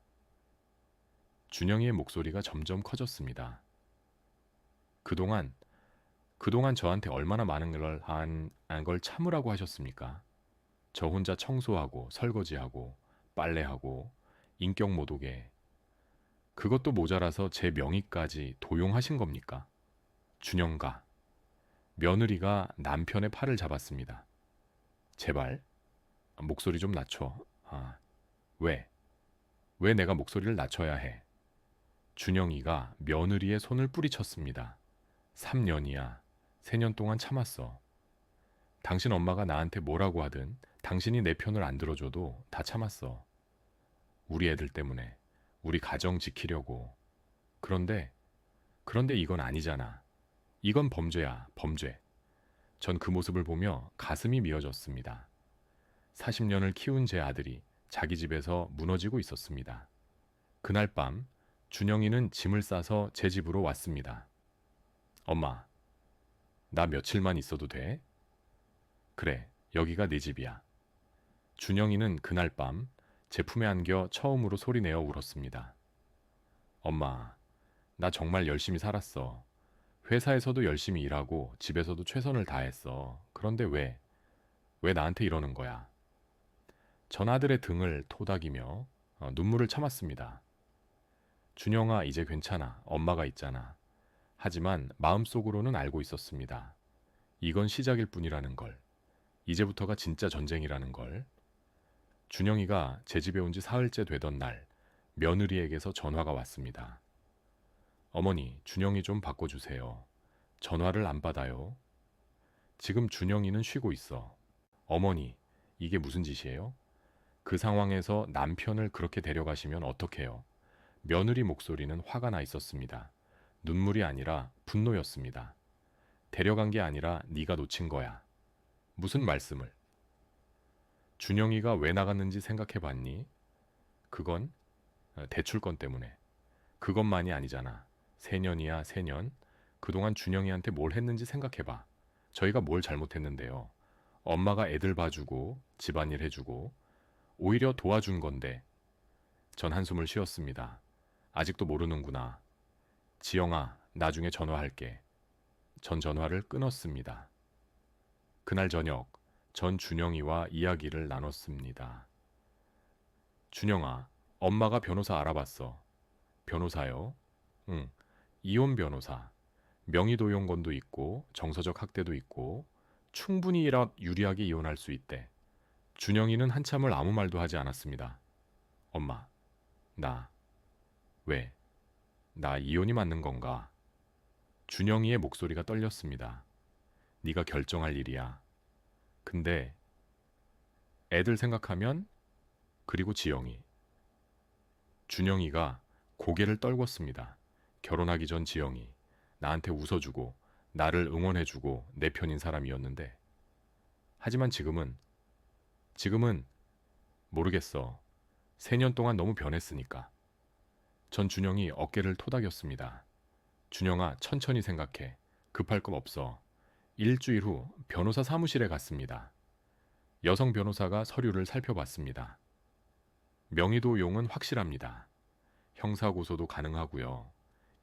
준영이의 목소리가 점점 커졌습니다. 그동안, 그동안 저한테 얼마나 많은 걸 참으라고 하셨습니까? 저 혼자 청소하고 설거지하고 빨래하고 인격 모독에 그것도 모자라서 제 명의까지 도용하신 겁니까? 준영가, 며느리가 남편의 팔을 잡았습니다. 제발 목소리 좀 낮춰. 왜? 왜 내가 목소리를 낮춰야 해? 준영이가 며느리의 손을 뿌리쳤습니다. 3년이야. 3년 동안 참았어. 당신 엄마가 나한테 뭐라고 하든 당신이 내 편을 안 들어줘도 다 참았어. 우리 애들 때문에, 우리 가정 지키려고. 그런데 이건 아니잖아. 이건 범죄야, 범죄. 전 그 모습을 보며 가슴이 미어졌습니다. 40년을 키운 제 아들이 자기 집에서 무너지고 있었습니다. 그날 밤 준영이는 짐을 싸서 제 집으로 왔습니다. 엄마, 나 며칠만 있어도 돼? 그래, 여기가 네 집이야. 준영이는 그날 밤 제 품에 안겨 처음으로 소리내어 울었습니다. 엄마, 나 정말 열심히 살았어. 회사에서도 열심히 일하고 집에서도 최선을 다했어. 그런데 왜 나한테 이러는 거야? 전 아들의 등을 토닥이며 눈물을 참았습니다. 준영아, 이제 괜찮아. 엄마가 있잖아. 하지만 마음속으로는 알고 있었습니다. 이건 시작일 뿐이라는 걸. 이제부터가 진짜 전쟁이라는 걸. 준영이가 제 집에 온 지 사흘째 되던 날, 며느리에게서 전화가 왔습니다. 어머니, 준영이 좀 바꿔주세요. 전화를 안 받아요. 지금 준영이는 쉬고 있어. 어머니, 이게 무슨 짓이에요? 그 상황에서 남편을 그렇게 데려가시면 어떡해요? 며느리 목소리는 화가 나 있었습니다. 눈물이 아니라 분노였습니다. 데려간 게 아니라 네가 놓친 거야. 무슨 말씀을? 준영이가 왜 나갔는지 생각해 봤니? 그건 대출권 때문에. 그것만이 아니잖아. 3년이야, 3년. 그동안 준영이한테 뭘 했는지 생각해 봐. 저희가 뭘 잘못했는데요. 엄마가 애들 봐주고 집안일 해주고 오히려 도와준 건데. 전 한숨을 쉬었습니다. 아직도 모르는구나. 지영아, 나중에 전화할게. 전 전화를 끊었습니다. 그날 저녁, 전 준영이와 이야기를 나눴습니다. 준영아, 엄마가 변호사 알아봤어. 변호사요? 응, 이혼 변호사. 명의도용건도 있고 정서적 학대도 있고 충분히 유리하게 이혼할 수 있대. 준영이는 한참을 아무 말도 하지 않았습니다. 엄마, 나, 왜? 나 이혼이 맞는 건가? 준영이의 목소리가 떨렸습니다. 네가 결정할 일이야. 근데 애들 생각하면 그리고 지영이. 준영이가 고개를 떨궜습니다. 결혼하기 전 지영이 나한테 웃어주고 나를 응원해주고 내 편인 사람이었는데 하지만 지금은 모르겠어. 3년 동안 너무 변했으니까. 전 준영이 어깨를 토닥였습니다. 준영아, 천천히 생각해. 급할 것 없어. 일주일 후 변호사 사무실에 갔습니다. 여성 변호사가 서류를 살펴봤습니다. 명의도용은 확실합니다. 형사고소도 가능하고요.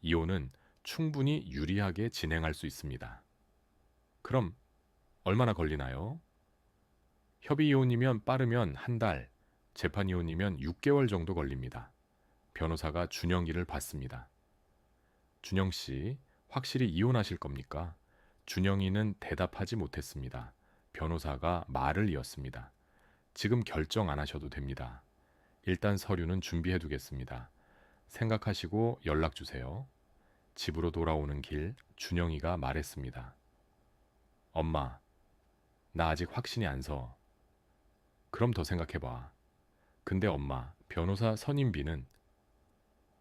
이혼은 충분히 유리하게 진행할 수 있습니다. 그럼 얼마나 걸리나요? 협의이혼이면 빠르면 한 달, 재판이혼이면 6개월 정도 걸립니다. 변호사가 준영이를 봤습니다. 준영 씨, 확실히 이혼하실 겁니까? 준영이는 대답하지 못했습니다. 변호사가 말을 이었습니다. 지금 결정 안 하셔도 됩니다. 일단 서류는 준비해 두겠습니다. 생각하시고 연락 주세요. 집으로 돌아오는 길 준영이가 말했습니다. 엄마, 나 아직 확신이 안 서. 그럼 더 생각해 봐. 근데 엄마, 변호사 선임비는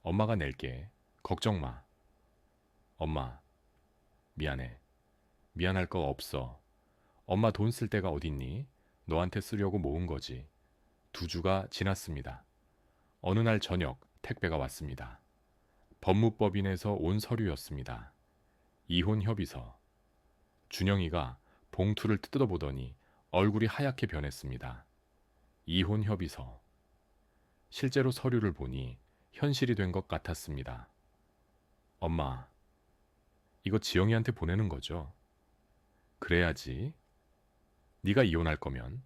엄마가 낼게. 걱정 마. 엄마, 미안해. 미안할 거 없어. 엄마 돈 쓸 데가 어딨니? 너한테 쓰려고 모은 거지. 2주가 지났습니다. 어느 날 저녁 택배가 왔습니다. 법무법인에서 온 서류였습니다. 이혼 협의서. 준영이가 봉투를 뜯어보더니 얼굴이 하얗게 변했습니다. 이혼 협의서. 실제로 서류를 보니 현실이 된 것 같았습니다. 엄마, 이거 지영이한테 보내는 거죠? 그래야지. 네가 이혼할 거면.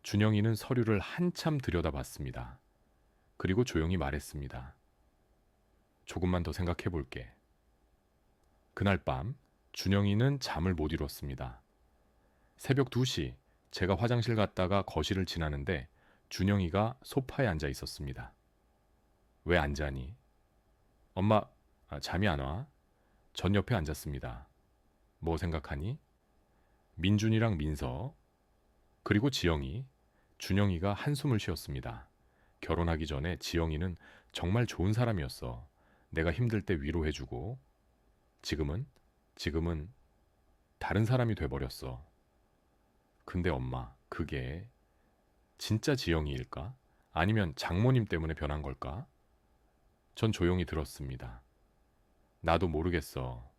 준영이는 서류를 한참 들여다봤습니다. 그리고 조용히 말했습니다. 조금만 더 생각해 볼게. 그날 밤 준영이는 잠을 못 이뤘습니다. 새벽 2시 제가 화장실 갔다가 거실을 지나는데 준영이가 소파에 앉아 있었습니다. 왜 안 자니? 엄마, 잠이 안 와? 전 옆에 앉았습니다. 뭐 생각하니? 민준이랑 민서, 그리고 지영이. 준영이가 한숨을 쉬었습니다. 결혼하기 전에 지영이는 정말 좋은 사람이었어. 내가 힘들 때 위로해주고. 지금은 다른 사람이 돼버렸어. 근데 엄마, 그게 진짜 지영이일까? 아니면 장모님 때문에 변한 걸까? 전 조용히 들었습니다. 나도 모르겠어.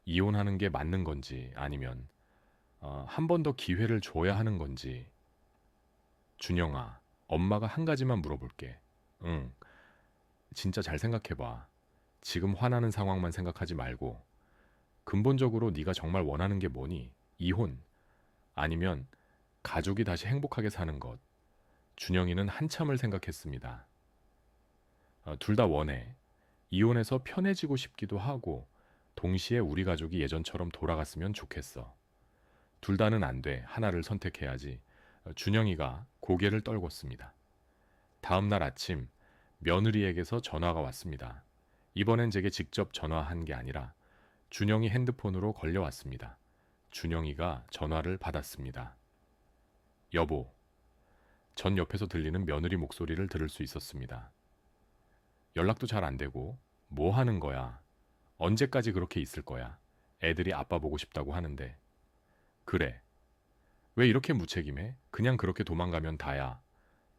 이혼하는 게 맞는 건지 아니면 한 번 더 기회를 줘야 하는 건지. 준영아, 엄마가 한 가지만 물어볼게. 응, 진짜 잘 생각해봐. 지금 화나는 상황만 생각하지 말고 근본적으로 네가 정말 원하는 게 뭐니? 이혼? 아니면 가족이 다시 행복하게 사는 것? 준영이는 한참을 생각했습니다. 둘 다 원해. 이혼해서 편해지고 싶기도 하고 동시에 우리 가족이 예전처럼 돌아갔으면 좋겠어. 둘 다는 안 돼. 하나를 선택해야지. 준영이가 고개를 떨궜습니다. 다음 날 아침 며느리에게서 전화가 왔습니다. 이번엔 제게 직접 전화한 게 아니라 준영이 핸드폰으로 걸려왔습니다. 준영이가 전화를 받았습니다. 여보. 전 옆에서 들리는 며느리 목소리를 들을 수 있었습니다. 연락도 잘 안 되고 뭐 하는 거야? 언제까지 그렇게 있을 거야? 애들이 아빠 보고 싶다고 하는데. 그래. 왜 이렇게 무책임해? 그냥 그렇게 도망가면 다야.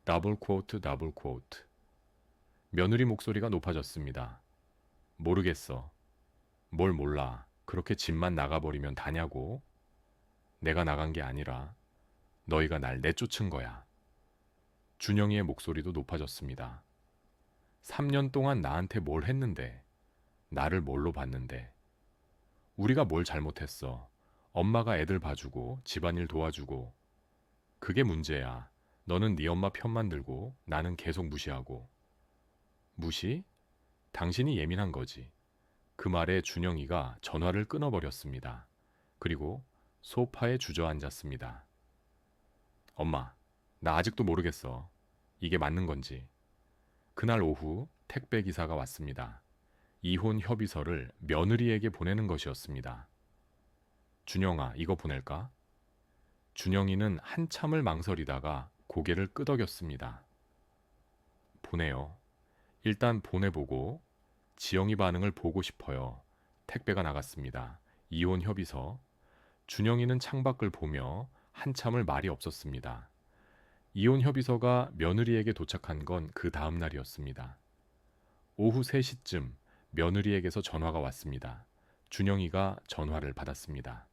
더블 퀘오트 더블 퀘오트. 며느리 목소리가 높아졌습니다. 모르겠어. 뭘 몰라. 그렇게 집만 나가버리면 다냐고. 내가 나간 게 아니라 너희가 날 내쫓은 거야. 준영이의 목소리도 높아졌습니다. 3년 동안 나한테 뭘 했는데, 나를 뭘로 봤는데. 우리가 뭘 잘못했어. 엄마가 애들 봐주고 집안일 도와주고. 그게 문제야. 너는 네 엄마 편만 들고 나는 계속 무시하고. 무시? 당신이 예민한 거지. 그 말에 준영이가 전화를 끊어버렸습니다. 그리고 소파에 주저앉았습니다. 엄마, 나 아직도 모르겠어. 이게 맞는 건지. 그날 오후 택배 기사가 왔습니다. 이혼 협의서를 며느리에게 보내는 것이었습니다. 준영아, 이거 보낼까? 준영이는 한참을 망설이다가 고개를 끄덕였습니다. 보내요. 일단 보내보고 지영이 반응을 보고 싶어요. 택배가 나갔습니다. 이혼 협의서. 준영이는 창밖을 보며 한참을 말이 없었습니다. 이혼 협의서가 며느리에게 도착한 건 그 다음 날이었습니다. 오후 3시쯤 며느리에게서 전화가 왔습니다. 준영이가 전화를 받았습니다.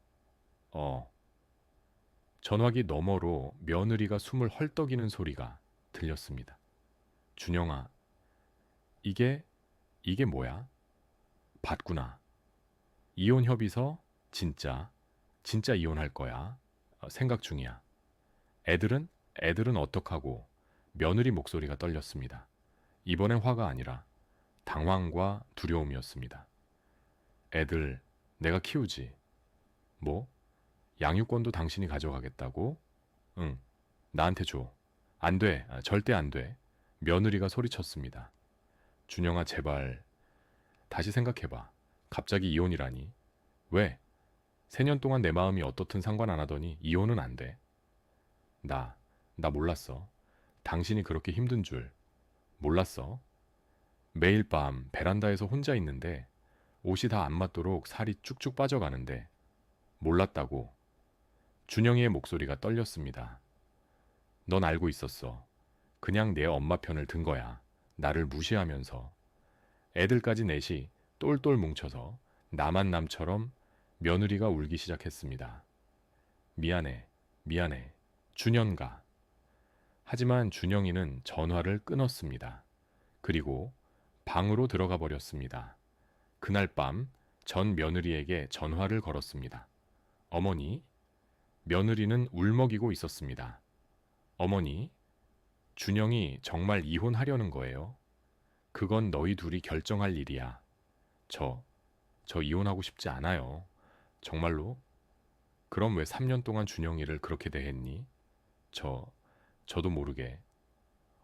전화기 너머로 며느리가 숨을 헐떡이는 소리가 들렸습니다. 준영아, 이게 뭐야? 봤구나. 이혼 협의서 진짜 이혼할 거야. 생각 중이야. 애들은 어떡하고? 며느리 목소리가 떨렸습니다. 이번엔 화가 아니라 당황과 두려움이었습니다. 애들 내가 키우지. 뭐? 양육권도 당신이 가져가겠다고? 응, 나한테 줘. 안 돼, 절대 안 돼. 며느리가 소리쳤습니다. 준영아, 제발 다시 생각해봐. 갑자기 이혼이라니. 왜? 3년 동안 내 마음이 어떻든 상관 안 하더니 이혼은 안 돼. 나 몰랐어. 당신이 그렇게 힘든 줄. 몰랐어. 매일 밤 베란다에서 혼자 있는데 옷이 다 안 맞도록 살이 쭉쭉 빠져가는데 몰랐다고. 준영이의 목소리가 떨렸습니다. 넌 알고 있었어. 그냥 내 엄마 편을 든 거야. 나를 무시하면서. 애들까지 넷이 똘똘 뭉쳐서 나만 남처럼 며느리가 울기 시작했습니다. 미안해, 미안해. 준현가. 하지만 준영이는 전화를 끊었습니다. 그리고 방으로 들어가 버렸습니다. 그날 밤 전 며느리에게 전화를 걸었습니다. 어머니, 며느리는 울먹이고 있었습니다. 어머니, 준영이 정말 이혼하려는 거예요. 그건 너희 둘이 결정할 일이야. 저, 저 이혼하고 싶지 않아요. 정말로? 그럼 왜 3년 동안 준영이를 그렇게 대했니? 저도 모르게.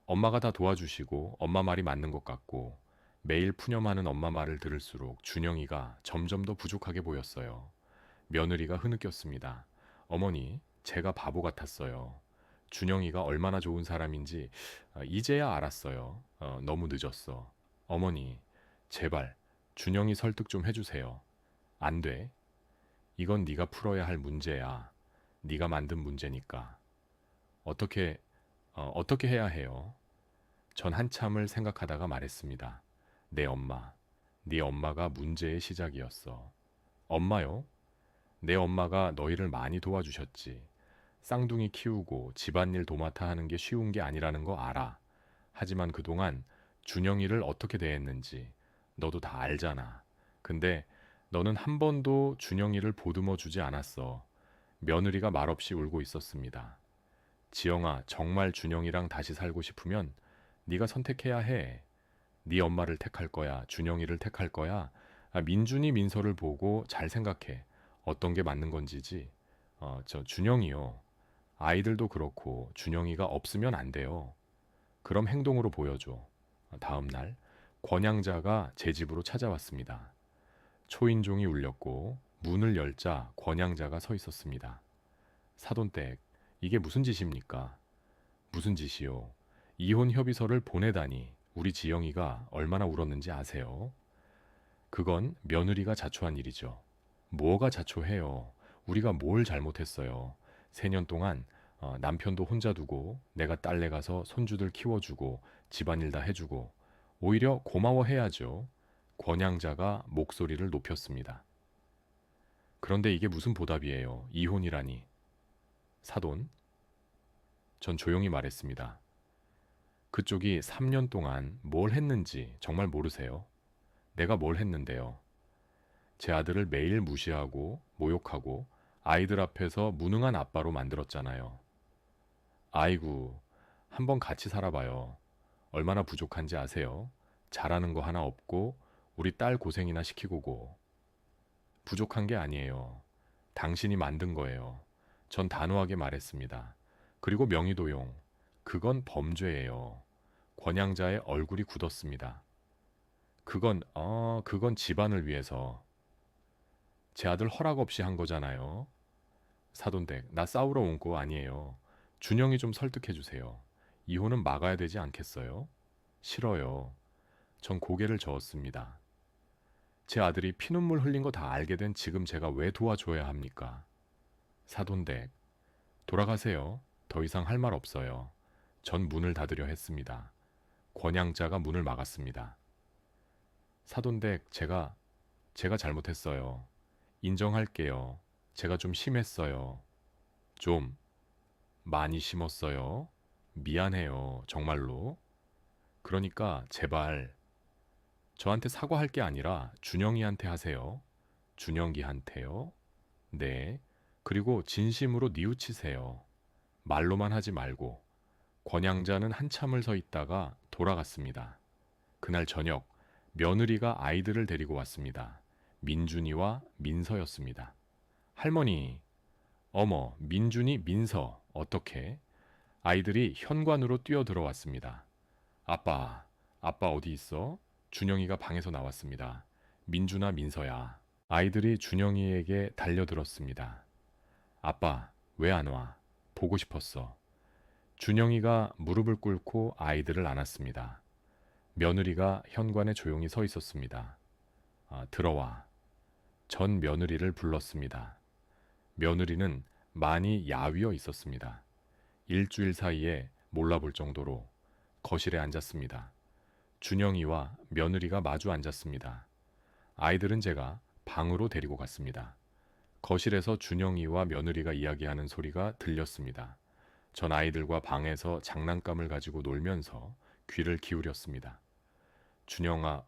엄마가 다 도와주시고 엄마 말이 맞는 것 같고 매일 푸념하는 엄마 말을 들을수록 준영이가 점점 더 부족하게 보였어요. 며느리가 흐느꼈습니다. 어머니, 제가 바보 같았어요. 준영이가 얼마나 좋은 사람인지 이제야 알았어요. 너무 늦었어. 어머니, 제발 준영이 설득 좀 해주세요. 안 돼. 이건 네가 풀어야 할 문제야. 네가 만든 문제니까. 어떻게 해야 해요? 전 한참을 생각하다가 말했습니다. 내 엄마. 네 엄마가 문제의 시작이었어. 엄마요? 내 엄마가 너희를 많이 도와주셨지. 쌍둥이 키우고 집안일 도맡아 하는 게 쉬운 게 아니라는 거 알아. 하지만 그동안 준영이를 어떻게 대했는지 너도 다 알잖아. 근데 너는 한 번도 준영이를 보듬어 주지 않았어. 며느리가 말없이 울고 있었습니다. 지영아, 정말 준영이랑 다시 살고 싶으면 네가 선택해야 해. 네 엄마를 택할 거야? 준영이를 택할 거야? 민준이 민서를 보고 잘 생각해. 어떤 게 맞는 건지지. 저 준영이요. 아이들도 그렇고 준영이가 없으면 안 돼요. 그럼 행동으로 보여줘. 다음 날 권양자가 제 집으로 찾아왔습니다. 초인종이 울렸고 문을 열자 권양자가 서 있었습니다. 사돈댁, 이게 무슨 짓입니까? 무슨 짓이요? 이혼 협의서를 보내다니 우리 지영이가 얼마나 울었는지 아세요? 그건 며느리가 자초한 일이죠. 뭐가 자초해요? 우리가 뭘 잘못했어요? 4년 동안 남편도 혼자 두고 내가 딸네 가서 손주들 키워주고 집안일 다 해주고 오히려 고마워해야죠. 권양자가 목소리를 높였습니다. 그런데 이게 무슨 보답이에요? 이혼이라니. 사돈, 전 조용히 말했습니다. 그쪽이 3년 동안 뭘 했는지 정말 모르세요? 내가 뭘 했는데요? 제 아들을 매일 무시하고 모욕하고 아이들 앞에서 무능한 아빠로 만들었잖아요. 아이고, 한번 같이 살아봐요. 얼마나 부족한지 아세요? 잘하는 거 하나 없고 우리 딸 고생이나 시키고고. 부족한 게 아니에요. 당신이 만든 거예요. 전 단호하게 말했습니다. 그리고 명의도용. 그건 범죄예요. 권양자의 얼굴이 굳었습니다. 그건 집안을 위해서. 제 아들 허락 없이 한 거잖아요. 사돈댁, 나 싸우러 온 거 아니에요. 준영이 좀 설득해 주세요. 이혼은 막아야 되지 않겠어요? 싫어요. 전 고개를 저었습니다. 제 아들이 피눈물 흘린 거 다 알게 된 지금 제가 왜 도와줘야 합니까? 사돈댁, 돌아가세요. 더 이상 할 말 없어요. 전 문을 닫으려 했습니다. 권양자가 문을 막았습니다. 사돈댁, 제가 잘못했어요. 인정할게요. 제가 좀 심했어요. 좀 많이 심었어요. 미안해요. 정말로. 그러니까 제발 저한테 사과할 게 아니라 준영이한테 하세요. 준영이한테요. 네. 그리고 진심으로 뉘우치세요. 말로만 하지 말고. 권양자는 한참을 서 있다가 돌아갔습니다. 그날 저녁 며느리가 아이들을 데리고 왔습니다. 민준이와 민서였습니다. 할머니, 어머, 민준이, 민서, 어떻게? 아이들이 현관으로 뛰어들어왔습니다. 아빠 어디 있어? 준영이가 방에서 나왔습니다. 민준아, 민서야. 아이들이 준영이에게 달려들었습니다. 아빠, 왜 안 와? 보고 싶었어. 준영이가 무릎을 꿇고 아이들을 안았습니다. 며느리가 현관에 조용히 서 있었습니다. 들어와. 전 며느리를 불렀습니다. 며느리는 많이 야위어 있었습니다. 일주일 사이에 몰라볼 정도로 거실에 앉았습니다. 준영이와 며느리가 마주 앉았습니다. 아이들은 제가 방으로 데리고 갔습니다. 거실에서 준영이와 며느리가 이야기하는 소리가 들렸습니다. 전 아이들과 방에서 장난감을 가지고 놀면서 귀를 기울였습니다. 준영아,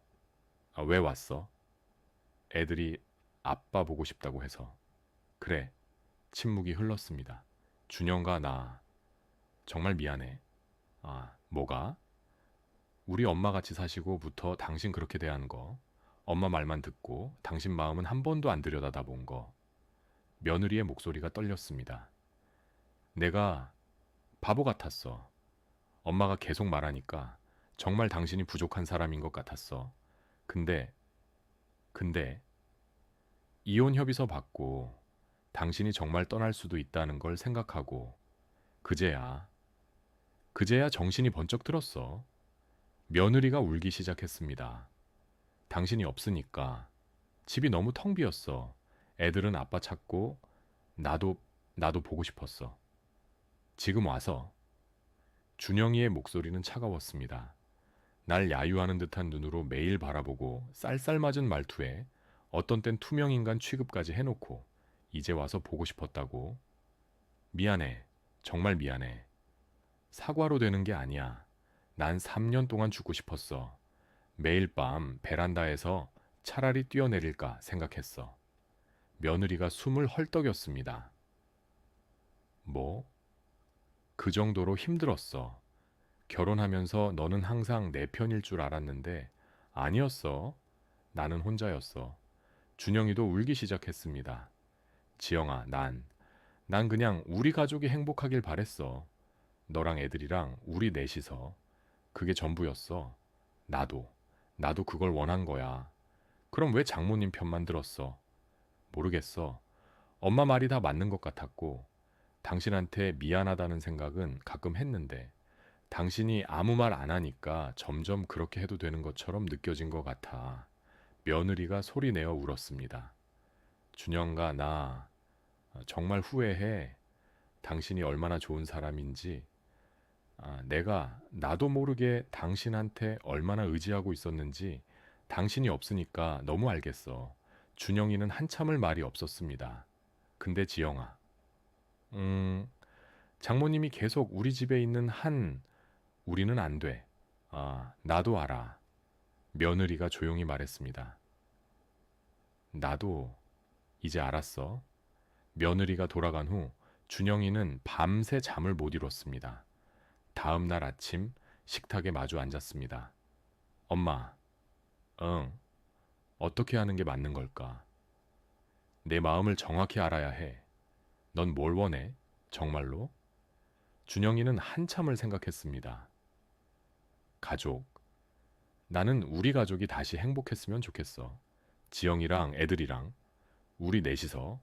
왜 왔어? 애들이 아빠 보고 싶다고 해서. 그래. 침묵이 흘렀습니다. 준영과 나 정말 미안해. 뭐가? 우리 엄마 같이 사시고부터 당신 그렇게 대한 거, 엄마 말만 듣고 당신 마음은 한 번도 안 들여다본 거. 며느리의 목소리가 떨렸습니다. 내가 바보 같았어. 엄마가 계속 말하니까 정말 당신이 부족한 사람인 것 같았어. 근데 이혼 협의서 받고 당신이 정말 떠날 수도 있다는 걸 생각하고 그제야 정신이 번쩍 들었어. 며느리가 울기 시작했습니다. 당신이 없으니까 집이 너무 텅 비었어. 애들은 아빠 찾고 나도 보고 싶었어. 지금 와서. 준영이의 목소리는 차가웠습니다. 날 야유하는 듯한 눈으로 매일 바라보고 쌀쌀맞은 말투에 어떤 땐 투명인간 취급까지 해놓고 이제 와서 보고 싶었다고. 미안해. 정말 미안해. 사과로 되는 게 아니야. 난 3년 동안 죽고 싶었어. 매일 밤 베란다에서 차라리 뛰어내릴까 생각했어. 며느리가 숨을 헐떡였습니다. 뭐? 그 정도로 힘들었어. 결혼하면서 너는 항상 내 편일 줄 알았는데 아니었어. 나는 혼자였어. 준영이도 울기 시작했습니다. 지영아, 난 그냥 우리 가족이 행복하길 바랬어. 너랑 애들이랑 우리 넷이서. 그게 전부였어. 나도 그걸 원한 거야. 그럼 왜 장모님 편만 들었어? 모르겠어. 엄마 말이 다 맞는 것 같았고, 당신한테 미안하다는 생각은 가끔 했는데, 당신이 아무 말 안 하니까 점점 그렇게 해도 되는 것처럼 느껴진 것 같아. 며느리가 소리내어 울었습니다. 준영과 나 정말 후회해. 당신이 얼마나 좋은 사람인지. 나도 모르게 당신한테 얼마나 의지하고 있었는지 당신이 없으니까 너무 알겠어. 준영이는 한참을 말이 없었습니다. 근데 지영아, 장모님이 계속 우리 집에 있는 우리는 안 돼. 나도 알아. 며느리가 조용히 말했습니다. 나도 이제 알았어. 며느리가 돌아간 후 준영이는 밤새 잠을 못 이뤘습니다. 다음 날 아침 식탁에 마주 앉았습니다. 엄마, 응, 어떻게 하는 게 맞는 걸까? 내 마음을 정확히 알아야 해. 넌 뭘 원해? 정말로? 준영이는 한참을 생각했습니다. 가족. 나는 우리 가족이 다시 행복했으면 좋겠어. 지영이랑 애들이랑 우리 넷이서.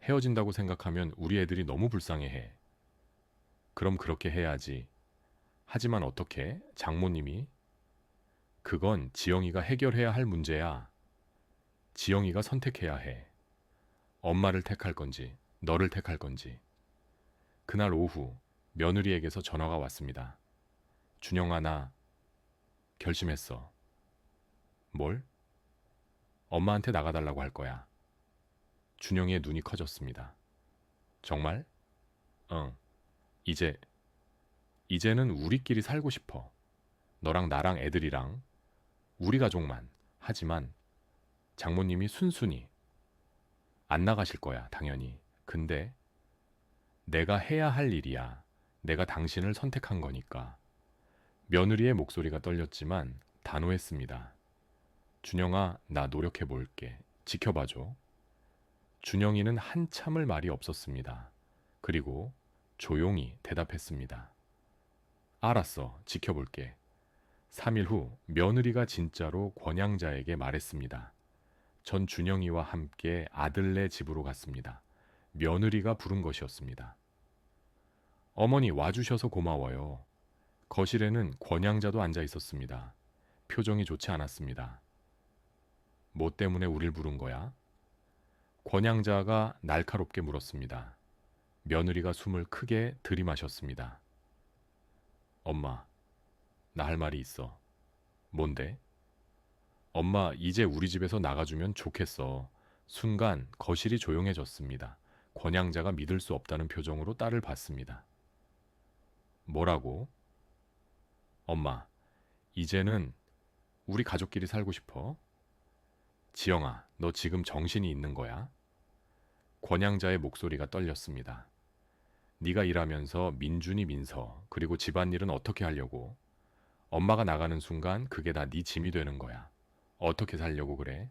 헤어진다고 생각하면 우리 애들이 너무 불쌍해해. 그럼 그렇게 해야지. 하지만 어떻게? 장모님이? 그건 지영이가 해결해야 할 문제야. 지영이가 선택해야 해. 엄마를 택할 건지, 너를 택할 건지. 그날 오후 며느리에게서 전화가 왔습니다. 준영아, 나 결심했어. 뭘? 엄마한테 나가달라고 할 거야. 준영이의 눈이 커졌습니다. 정말? 응. 이제는 우리끼리 살고 싶어. 너랑 나랑 애들이랑 우리 가족만. 하지만 장모님이 순순히 안 나가실 거야, 당연히. 근데 내가 해야 할 일이야. 내가 당신을 선택한 거니까. 며느리의 목소리가 떨렸지만 단호했습니다. 준영아, 나 노력해 볼게. 지켜봐줘. 준영이는 한참을 말이 없었습니다. 그리고 조용히 대답했습니다. 알았어, 지켜볼게. 3일 후 며느리가 진짜로 권양자에게 말했습니다. 전 준영이와 함께 아들네 집으로 갔습니다. 며느리가 부른 것이었습니다. 어머니 와주셔서 고마워요. 거실에는 권양자도 앉아 있었습니다. 표정이 좋지 않았습니다. 뭐 때문에 우릴 부른 거야? 권양자가 날카롭게 물었습니다. 며느리가 숨을 크게 들이마셨습니다. 엄마, 나 할 말이 있어. 뭔데? 엄마, 이제 우리 집에서 나가주면 좋겠어. 순간 거실이 조용해졌습니다. 권양자가 믿을 수 없다는 표정으로 딸을 봤습니다. 뭐라고? 엄마, 이제는 우리 가족끼리 살고 싶어? 지영아, 너 지금 정신이 있는 거야? 권양자의 목소리가 떨렸습니다. 네가 일하면서 민준이 민서 그리고 집안일은 어떻게 하려고? 엄마가 나가는 순간 그게 다 네 짐이 되는 거야. 어떻게 살려고 그래?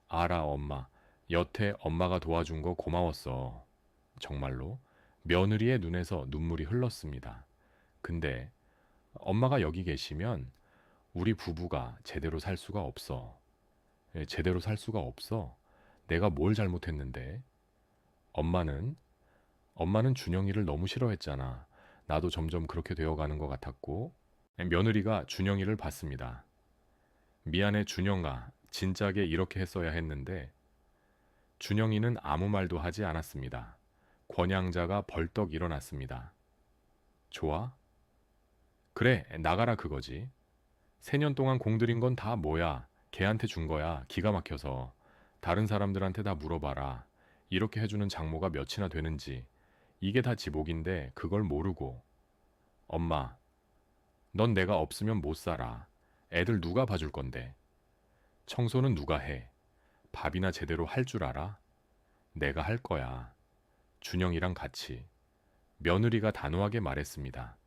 알아, 엄마. 여태 엄마가 도와준 거 고마웠어. 정말로 며느리의 눈에서 눈물이 흘렀습니다. 근데 엄마가 여기 계시면 우리 부부가 제대로 살 수가 없어. 예, 제대로 살 수가 없어. 내가 뭘 잘못했는데? 엄마는 엄마는 준영이를 너무 싫어했잖아. 나도 점점 그렇게 되어가는 것 같았고 며느리가 준영이를 봤습니다. 미안해 준영아. 진작에 이렇게 했어야 했는데 준영이는 아무 말도 하지 않았습니다. 권양자가 벌떡 일어났습니다. 좋아? 그래, 나가라 그거지. 4년 동안 공들인 건 다 뭐야? 걔한테 준 거야. 기가 막혀서. 다른 사람들한테 다 물어봐라. 이렇게 해주는 장모가 몇이나 되는지. 이게 다 지복인데 그걸 모르고. 엄마, 넌 내가 없으면 못 살아. 애들 누가 봐줄 건데? 청소는 누가 해? 밥이나 제대로 할 줄 알아? 내가 할 거야. 준영이랑 같이. 며느리가 단호하게 말했습니다.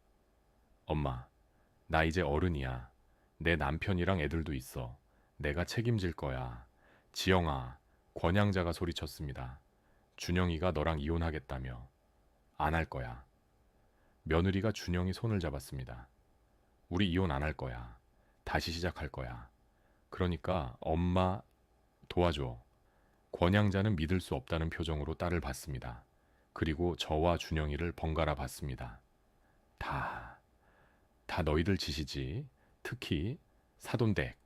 엄마, 나 이제 어른이야. 내 남편이랑 애들도 있어. 내가 책임질 거야. 지영아, 권양자가 소리쳤습니다. 준영이가 너랑 이혼하겠다며. 안 할 거야. 며느리가 준영이 손을 잡았습니다. 우리 이혼 안 할 거야. 다시 시작할 거야. 그러니까 엄마 도와줘. 권양자는 믿을 수 없다는 표정으로 딸을 봤습니다. 그리고 저와 준영이를 번갈아 봤습니다. 다 너희들 짓이지. 특히 사돈댁.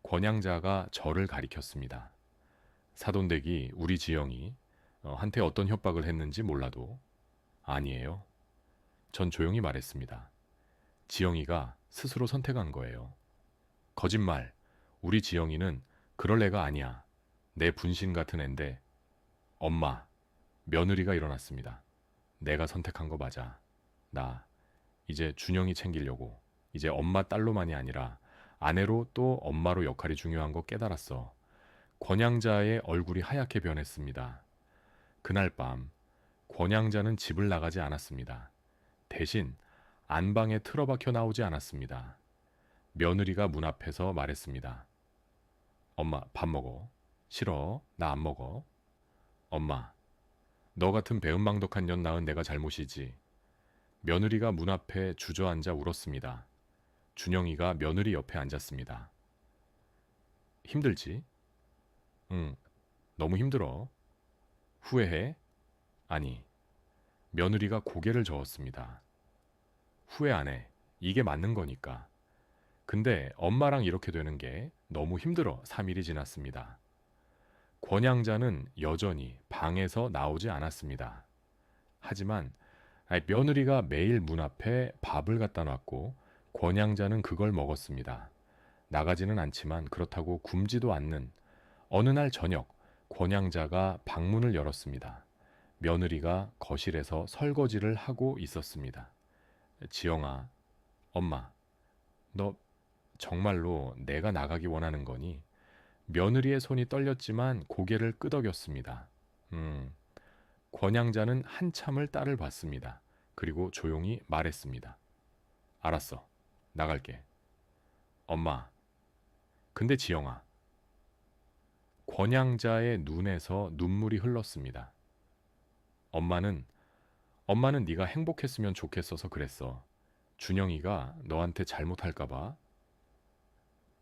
권양자가 저를 가리켰습니다. 사돈댁이 우리 지영이 한테 어떤 협박을 했는지 몰라도 아니에요. 전 조용히 말했습니다. 지영이가 스스로 선택한 거예요. 거짓말. 우리 지영이는 그럴 애가 아니야. 내 분신 같은 앤데. 엄마. 며느리가 일어났습니다. 내가 선택한 거 맞아. 나 이제 준영이 챙기려고. 이제 엄마 딸로만이 아니라 아내로 또 엄마로 역할이 중요한 거 깨달았어. 권양자의 얼굴이 하얗게 변했습니다. 그날 밤 권양자는 집을 나가지 않았습니다. 대신 안방에 틀어박혀 나오지 않았습니다. 며느리가 문 앞에서 말했습니다. 엄마 밥 먹어. 싫어. 나 안 먹어. 엄마, 너 같은 배은망덕한 년 낳은 내가 잘못이지. 며느리가 문 앞에 주저앉아 울었습니다. 준영이가 며느리 옆에 앉았습니다. 힘들지? 응, 너무 힘들어. 후회해? 아니. 며느리가 고개를 저었습니다. 후회 안 해. 이게 맞는 거니까. 근데 엄마랑 이렇게 되는 게 너무 힘들어. 3일이 지났습니다. 권양자는 여전히 방에서 나오지 않았습니다. 하지만 며느리가 매일 문 앞에 밥을 갖다 놨고 권양자는 그걸 먹었습니다. 나가지는 않지만 그렇다고 굶지도 않는 어느 날 저녁 권양자가 방문을 열었습니다. 며느리가 거실에서 설거지를 하고 있었습니다. 지영아, 엄마, 너 정말로 내가 나가기 원하는 거니? 며느리의 손이 떨렸지만 고개를 끄덕였습니다. 권양자는 한참을 딸을 봤습니다. 그리고 조용히 말했습니다. 알았어. 나갈게. 엄마. 근데 지영아. 권양자의 눈에서 눈물이 흘렀습니다. 엄마는 네가 행복했으면 좋겠어서 그랬어. 준영이가 너한테 잘못할까봐,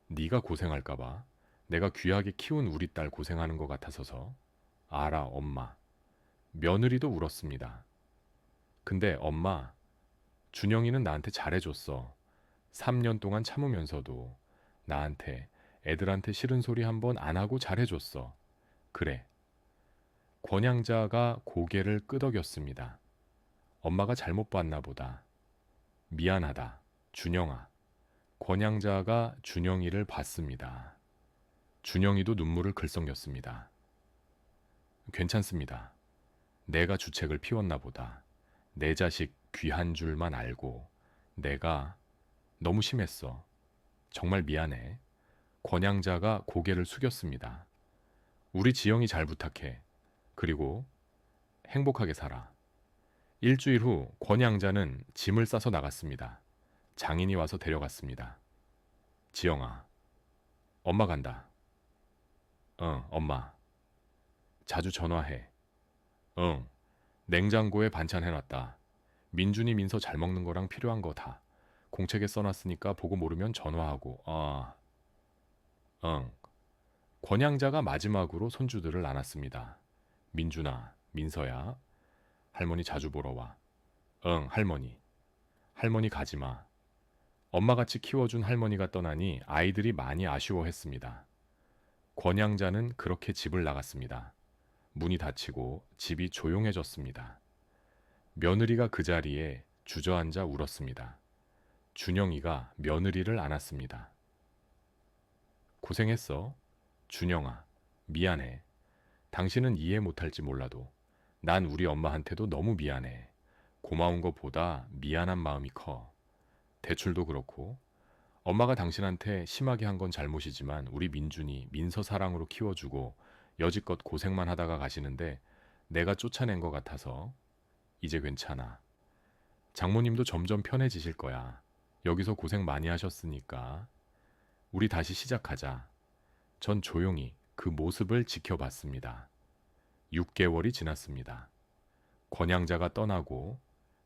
네가 고생할까봐, 내가 귀하게 키운 우리 딸 고생하는 것 같아서서. 알아, 엄마. 며느리도 울었습니다. 근데 엄마, 준영이는 나한테 잘해줬어. 3년 동안 참으면서도 나한테 애들한테 싫은 소리 한 번 안 하고 잘해줬어. 그래. 권양자가 고개를 끄덕였습니다. 엄마가 잘못 봤나 보다. 미안하다. 준영아. 권양자가 준영이를 봤습니다. 준영이도 눈물을 글썽였습니다. 괜찮습니다. 내가 주책을 피웠나 보다. 내 자식 귀한 줄만 알고 내가 너무 심했어. 정말 미안해. 권양자가 고개를 숙였습니다. 우리 지영이 잘 부탁해. 그리고 행복하게 살아. 일주일 후 권양자는 짐을 싸서 나갔습니다. 장인이 와서 데려갔습니다. 지영아, 엄마 간다. 응, 엄마. 자주 전화해. 응, 냉장고에 반찬 해놨다. 민준이 민서 잘 먹는 거랑 필요한 거 다. 공책에 써놨으니까 보고 모르면 전화하고. 응. 권양자가 마지막으로 손주들을 안았습니다. 민준아, 민서야. 할머니 자주 보러 와. 응, 할머니. 할머니 가지마. 엄마같이 키워준 할머니가 떠나니 아이들이 많이 아쉬워했습니다. 권양자는 그렇게 집을 나갔습니다. 문이 닫히고 집이 조용해졌습니다. 며느리가 그 자리에 주저앉아 울었습니다. 준영이가 며느리를 안았습니다. 고생했어. 준영아, 미안해. 당신은 이해 못할지 몰라도 난 우리 엄마한테도 너무 미안해. 고마운 것보다 미안한 마음이 커. 대출도 그렇고 엄마가 당신한테 심하게 한 건 잘못이지만 우리 민준이 민서 사랑으로 키워주고 여지껏 고생만 하다가 가시는데 내가 쫓아낸 것 같아서 이제 괜찮아. 장모님도 점점 편해지실 거야. 여기서 고생 많이 하셨으니까 우리 다시 시작하자. 전 조용히 그 모습을 지켜봤습니다. 6개월이 지났습니다. 권양자가 떠나고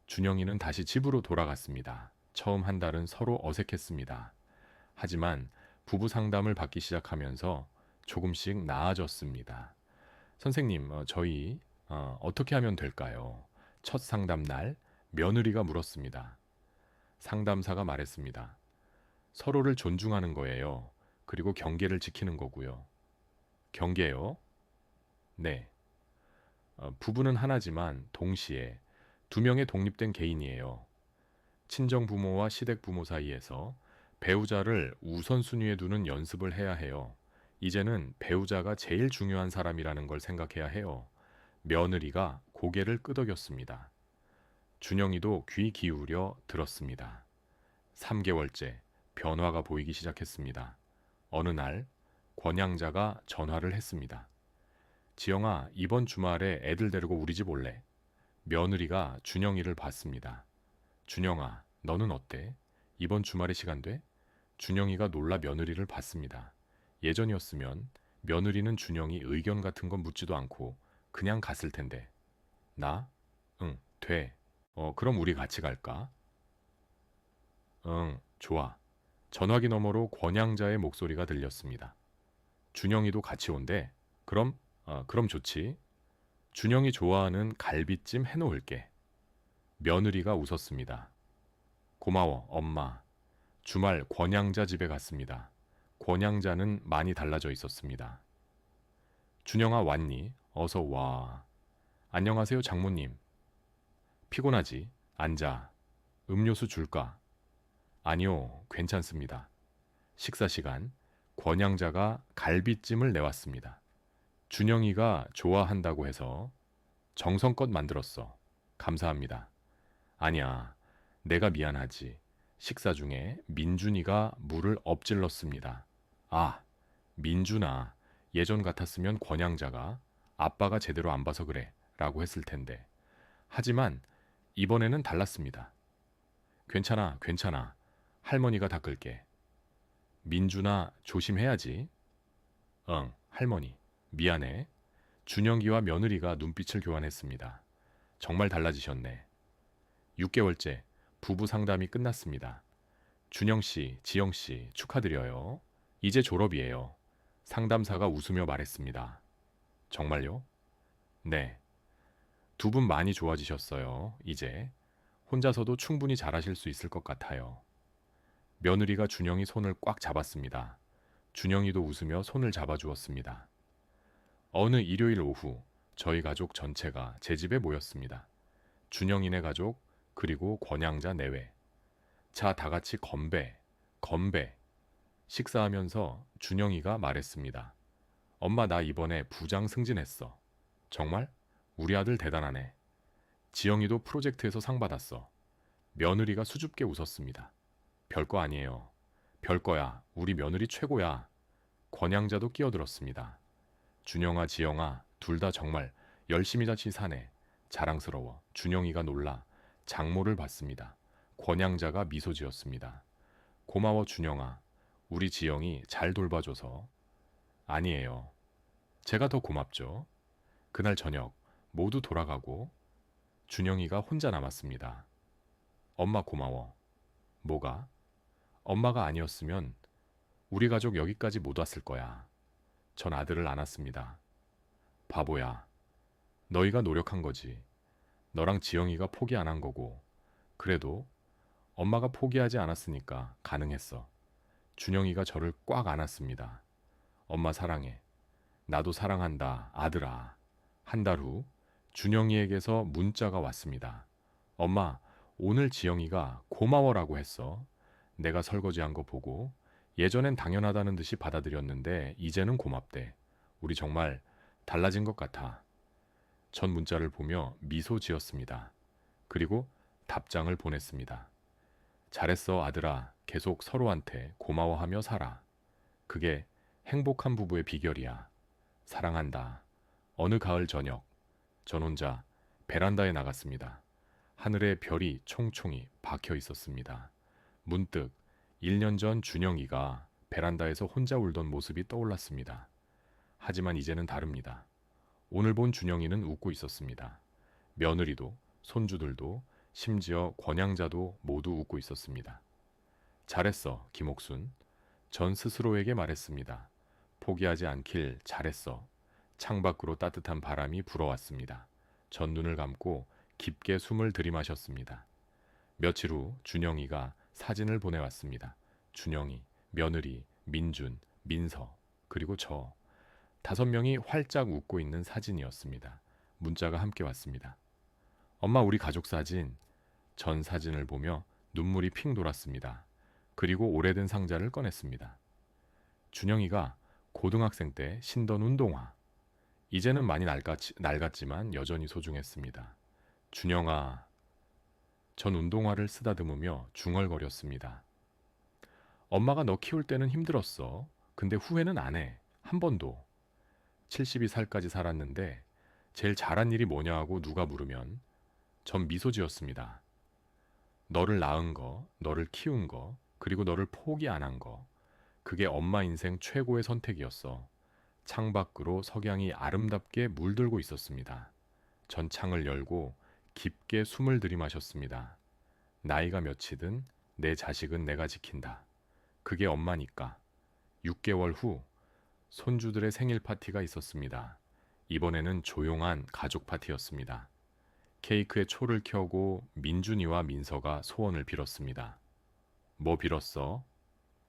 준영이는 다시 집으로 돌아갔습니다. 처음 한 달은 서로 어색했습니다. 하지만 부부 상담을 받기 시작하면서 조금씩 나아졌습니다. 선생님, 저희 어떻게 하면 될까요? 첫 상담 날 며느리가 물었습니다. 상담사가 말했습니다. 서로를 존중하는 거예요. 그리고 경계를 지키는 거고요. 경계요? 네. 부부는 하나지만 동시에 두 명의 독립된 개인이에요. 친정 부모와 시댁 부모 사이에서 배우자를 우선순위에 두는 연습을 해야 해요. 이제는 배우자가 제일 중요한 사람이라는 걸 생각해야 해요. 며느리가 고개를 끄덕였습니다. 준영이도 귀 기울여 들었습니다. 3개월째 변화가 보이기 시작했습니다. 어느 날 권양자가 전화를 했습니다. 지영아, 이번 주말에 애들 데리고 우리 집 올래? 며느리가 준영이를 봤습니다. 준영아, 너는 어때? 이번 주말에 시간 돼? 준영이가 놀라 며느리를 봤습니다. 예전이었으면 며느리는 준영이 의견 같은 건 묻지도 않고 그냥 갔을 텐데. 나? 응, 돼. 그럼 우리 같이 갈까? 응, 좋아. 전화기 너머로 권양자의 목소리가 들렸습니다. 준영이도 같이 온대. 그럼 좋지. 준영이 좋아하는 갈비찜 해놓을게. 며느리가 웃었습니다. 고마워, 엄마. 주말 권양자 집에 갔습니다. 권양자는 많이 달라져 있었습니다. 준영아, 왔니? 어서 와. 안녕하세요, 장모님. 피곤하지? 앉아. 음료수 줄까? 아니요, 괜찮습니다. 식사 시간, 권양자가 갈비찜을 내왔습니다. 준영이가 좋아한다고 해서 정성껏 만들었어. 감사합니다. 아니야, 내가 미안하지. 식사 중에 민준이가 물을 엎질렀습니다. 아, 민준아, 예전 같았으면 권양자가 아빠가 제대로 안 봐서 그래 라고 했을 텐데. 하지만 이번에는 달랐습니다. 괜찮아, 괜찮아. 할머니가 닦을게. 민준아, 조심해야지. 응, 할머니. 미안해. 준영이와 며느리가 눈빛을 교환했습니다. 정말 달라지셨네. 6개월째 부부 상담이 끝났습니다. 준영씨, 지영씨 축하드려요. 이제 졸업이에요. 상담사가 웃으며 말했습니다. 정말요? 네. 두 분 많이 좋아지셨어요. 이제 혼자서도 충분히 잘하실 수 있을 것 같아요. 며느리가 준영이 손을 꽉 잡았습니다. 준영이도 웃으며 손을 잡아주었습니다. 어느 일요일 오후 저희 가족 전체가 제 집에 모였습니다. 준영이네 가족 그리고 권양자 내외. 자, 다 같이 건배, 건배. 식사하면서 준영이가 말했습니다. 엄마, 나 이번에 부장 승진했어. 정말? 우리 아들 대단하네. 지영이도 프로젝트에서 상 받았어. 며느리가 수줍게 웃었습니다. 별거 아니에요. 별거야. 우리 며느리 최고야. 권양자도 끼어들었습니다. 준영아, 지영아, 둘 다 정말 열심히 자취 사네. 자랑스러워. 준영이가 놀라 장모를 봤습니다. 권양자가 미소 지었습니다. 고마워, 준영아. 우리 지영이 잘 돌봐줘서. 아니에요. 제가 더 고맙죠. 그날 저녁 모두 돌아가고 준영이가 혼자 남았습니다. 엄마 고마워. 뭐가? 엄마가 아니었으면 우리 가족 여기까지 못 왔을 거야. 전 아들을 안았습니다. 바보야. 너희가 노력한 거지. 너랑 지영이가 포기 안 한 거고. 그래도 엄마가 포기하지 않았으니까 가능했어. 준영이가 저를 꽉 안았습니다. 엄마 사랑해. 나도 사랑한다, 아들아. 한 달 후 준영이에게서 문자가 왔습니다. 엄마, 오늘 지영이가 고마워라고 했어. 내가 설거지한 거 보고 예전엔 당연하다는 듯이 받아들였는데 이제는 고맙대. 우리 정말 달라진 것 같아. 전 문자를 보며 미소 지었습니다. 그리고 답장을 보냈습니다. 잘했어, 아들아. 계속 서로한테 고마워하며 살아. 그게 행복한 부부의 비결이야. 사랑한다. 어느 가을 저녁, 전 혼자 베란다에 나갔습니다. 하늘에 별이 총총히 박혀 있었습니다. 문득 1년 전 준영이가 베란다에서 혼자 울던 모습이 떠올랐습니다. 하지만 이제는 다릅니다. 오늘 본 준영이는 웃고 있었습니다. 며느리도, 손주들도, 심지어 권양자도 모두 웃고 있었습니다. 잘했어, 김옥순. 전 스스로에게 말했습니다. 포기하지 않길 잘했어. 창밖으로 따뜻한 바람이 불어왔습니다. 전 눈을 감고 깊게 숨을 들이마셨습니다. 며칠 후 준영이가 사진을 보내왔습니다. 준영이, 며느리, 민준, 민서, 그리고 저 5명이 활짝 웃고 있는 사진이었습니다. 문자가 함께 왔습니다. 엄마, 우리 가족 사진. 전 사진을 보며 눈물이 핑 돌았습니다. 그리고 오래된 상자를 꺼냈습니다. 준영이가 고등학생 때 신던 운동화. 이제는 많이 낡았지만 여전히 소중했습니다. 준영아. 전 운동화를 쓰다듬으며 중얼거렸습니다. 엄마가 너 키울 때는 힘들었어. 근데 후회는 안 해. 한 번도. 72살까지 살았는데 제일 잘한 일이 뭐냐 하고 누가 물으면 전 미소 지었습니다. 너를 낳은 거, 너를 키운 거, 그리고 너를 포기 안 한 거. 그게 엄마 인생 최고의 선택이었어. 창밖으로 석양이 아름답게 물들고 있었습니다. 전 창을 열고 깊게 숨을 들이마셨습니다. 나이가 몇이든 내 자식은 내가 지킨다. 그게 엄마니까. 6개월 후 손주들의 생일 파티가 있었습니다. 이번에는 조용한 가족 파티였습니다. 케이크에 초를 켜고 민준이와 민서가 소원을 빌었습니다. 뭐 빌었어?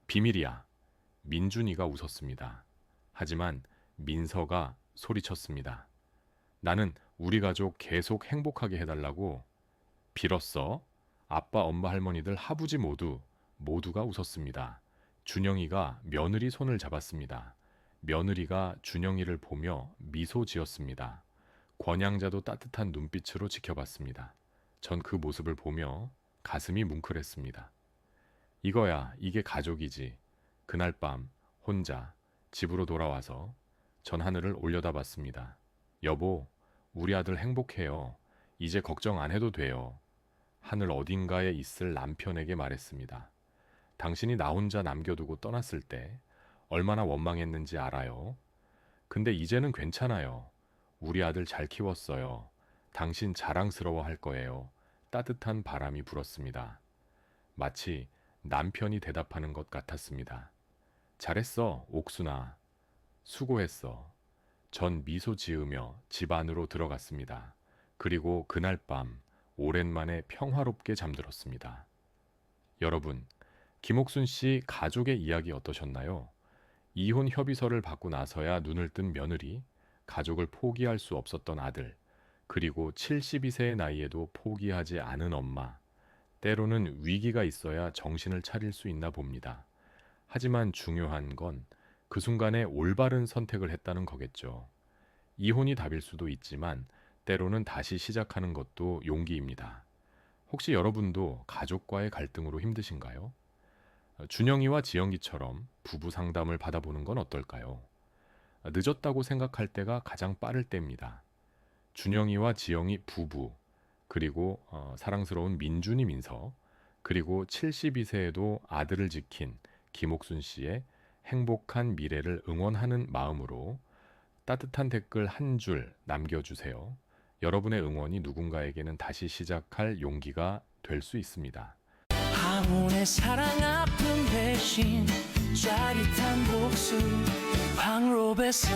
비밀이야. 민준이가 웃었습니다. 하지만 민서가 소리쳤습니다. 나는 우리 가족 계속 행복하게 해달라고 빌었어. 아빠, 엄마, 할머니들, 하부지 모두가 웃었습니다. 준영이가 며느리 손을 잡았습니다. 며느리가 준영이를 보며 미소 지었습니다. 권양자도 따뜻한 눈빛으로 지켜봤습니다. 전 그 모습을 보며 가슴이 뭉클했습니다. 이거야, 이게 가족이지. 그날 밤 혼자 집으로 돌아와서 전 하늘을 올려다봤습니다. 여보, 우리 아들 행복해요. 이제 걱정 안 해도 돼요. 하늘 어딘가에 있을 남편에게 말했습니다. 당신이 나 혼자 남겨두고 떠났을 때 얼마나 원망했는지 알아요. 근데 이제는 괜찮아요. 우리 아들 잘 키웠어요. 당신 자랑스러워 할 거예요. 따뜻한 바람이 불었습니다. 마치 남편이 대답하는 것 같았습니다. 잘했어, 옥순아. 수고했어. 전 미소 지으며 집 안으로 들어갔습니다. 그리고 그날 밤 오랜만에 평화롭게 잠들었습니다. 여러분, 김옥순 씨 가족의 이야기 어떠셨나요? 이혼 협의서를 받고 나서야 눈을 뜬 며느리, 가족을 포기할 수 없었던 아들, 그리고 72세의 나이에도 포기하지 않은 엄마. 때로는 위기가 있어야 정신을 차릴 수 있나 봅니다. 하지만 중요한 건 그 순간에 올바른 선택을 했다는 거겠죠. 이혼이 답일 수도 있지만 때로는 다시 시작하는 것도 용기입니다. 혹시 여러분도 가족과의 갈등으로 힘드신가요? 준영이와 지영이처럼 부부 상담을 받아보는 건 어떨까요? 늦었다고 생각할 때가 가장 빠를 때입니다. 준영이와 지영이 부부, 그리고 사랑스러운 민준이 민서, 그리고 72세에도 아들을 지킨 김옥순 씨의 행복한 미래를 응원하는 마음으로 따뜻한 댓글 한 줄 남겨주세요. 여러분의 응원이 누군가에게는 다시 시작할 용기가 될 수 있습니다. 황혼의 사랑 아픔 대신 짜릿한 복수 황로베사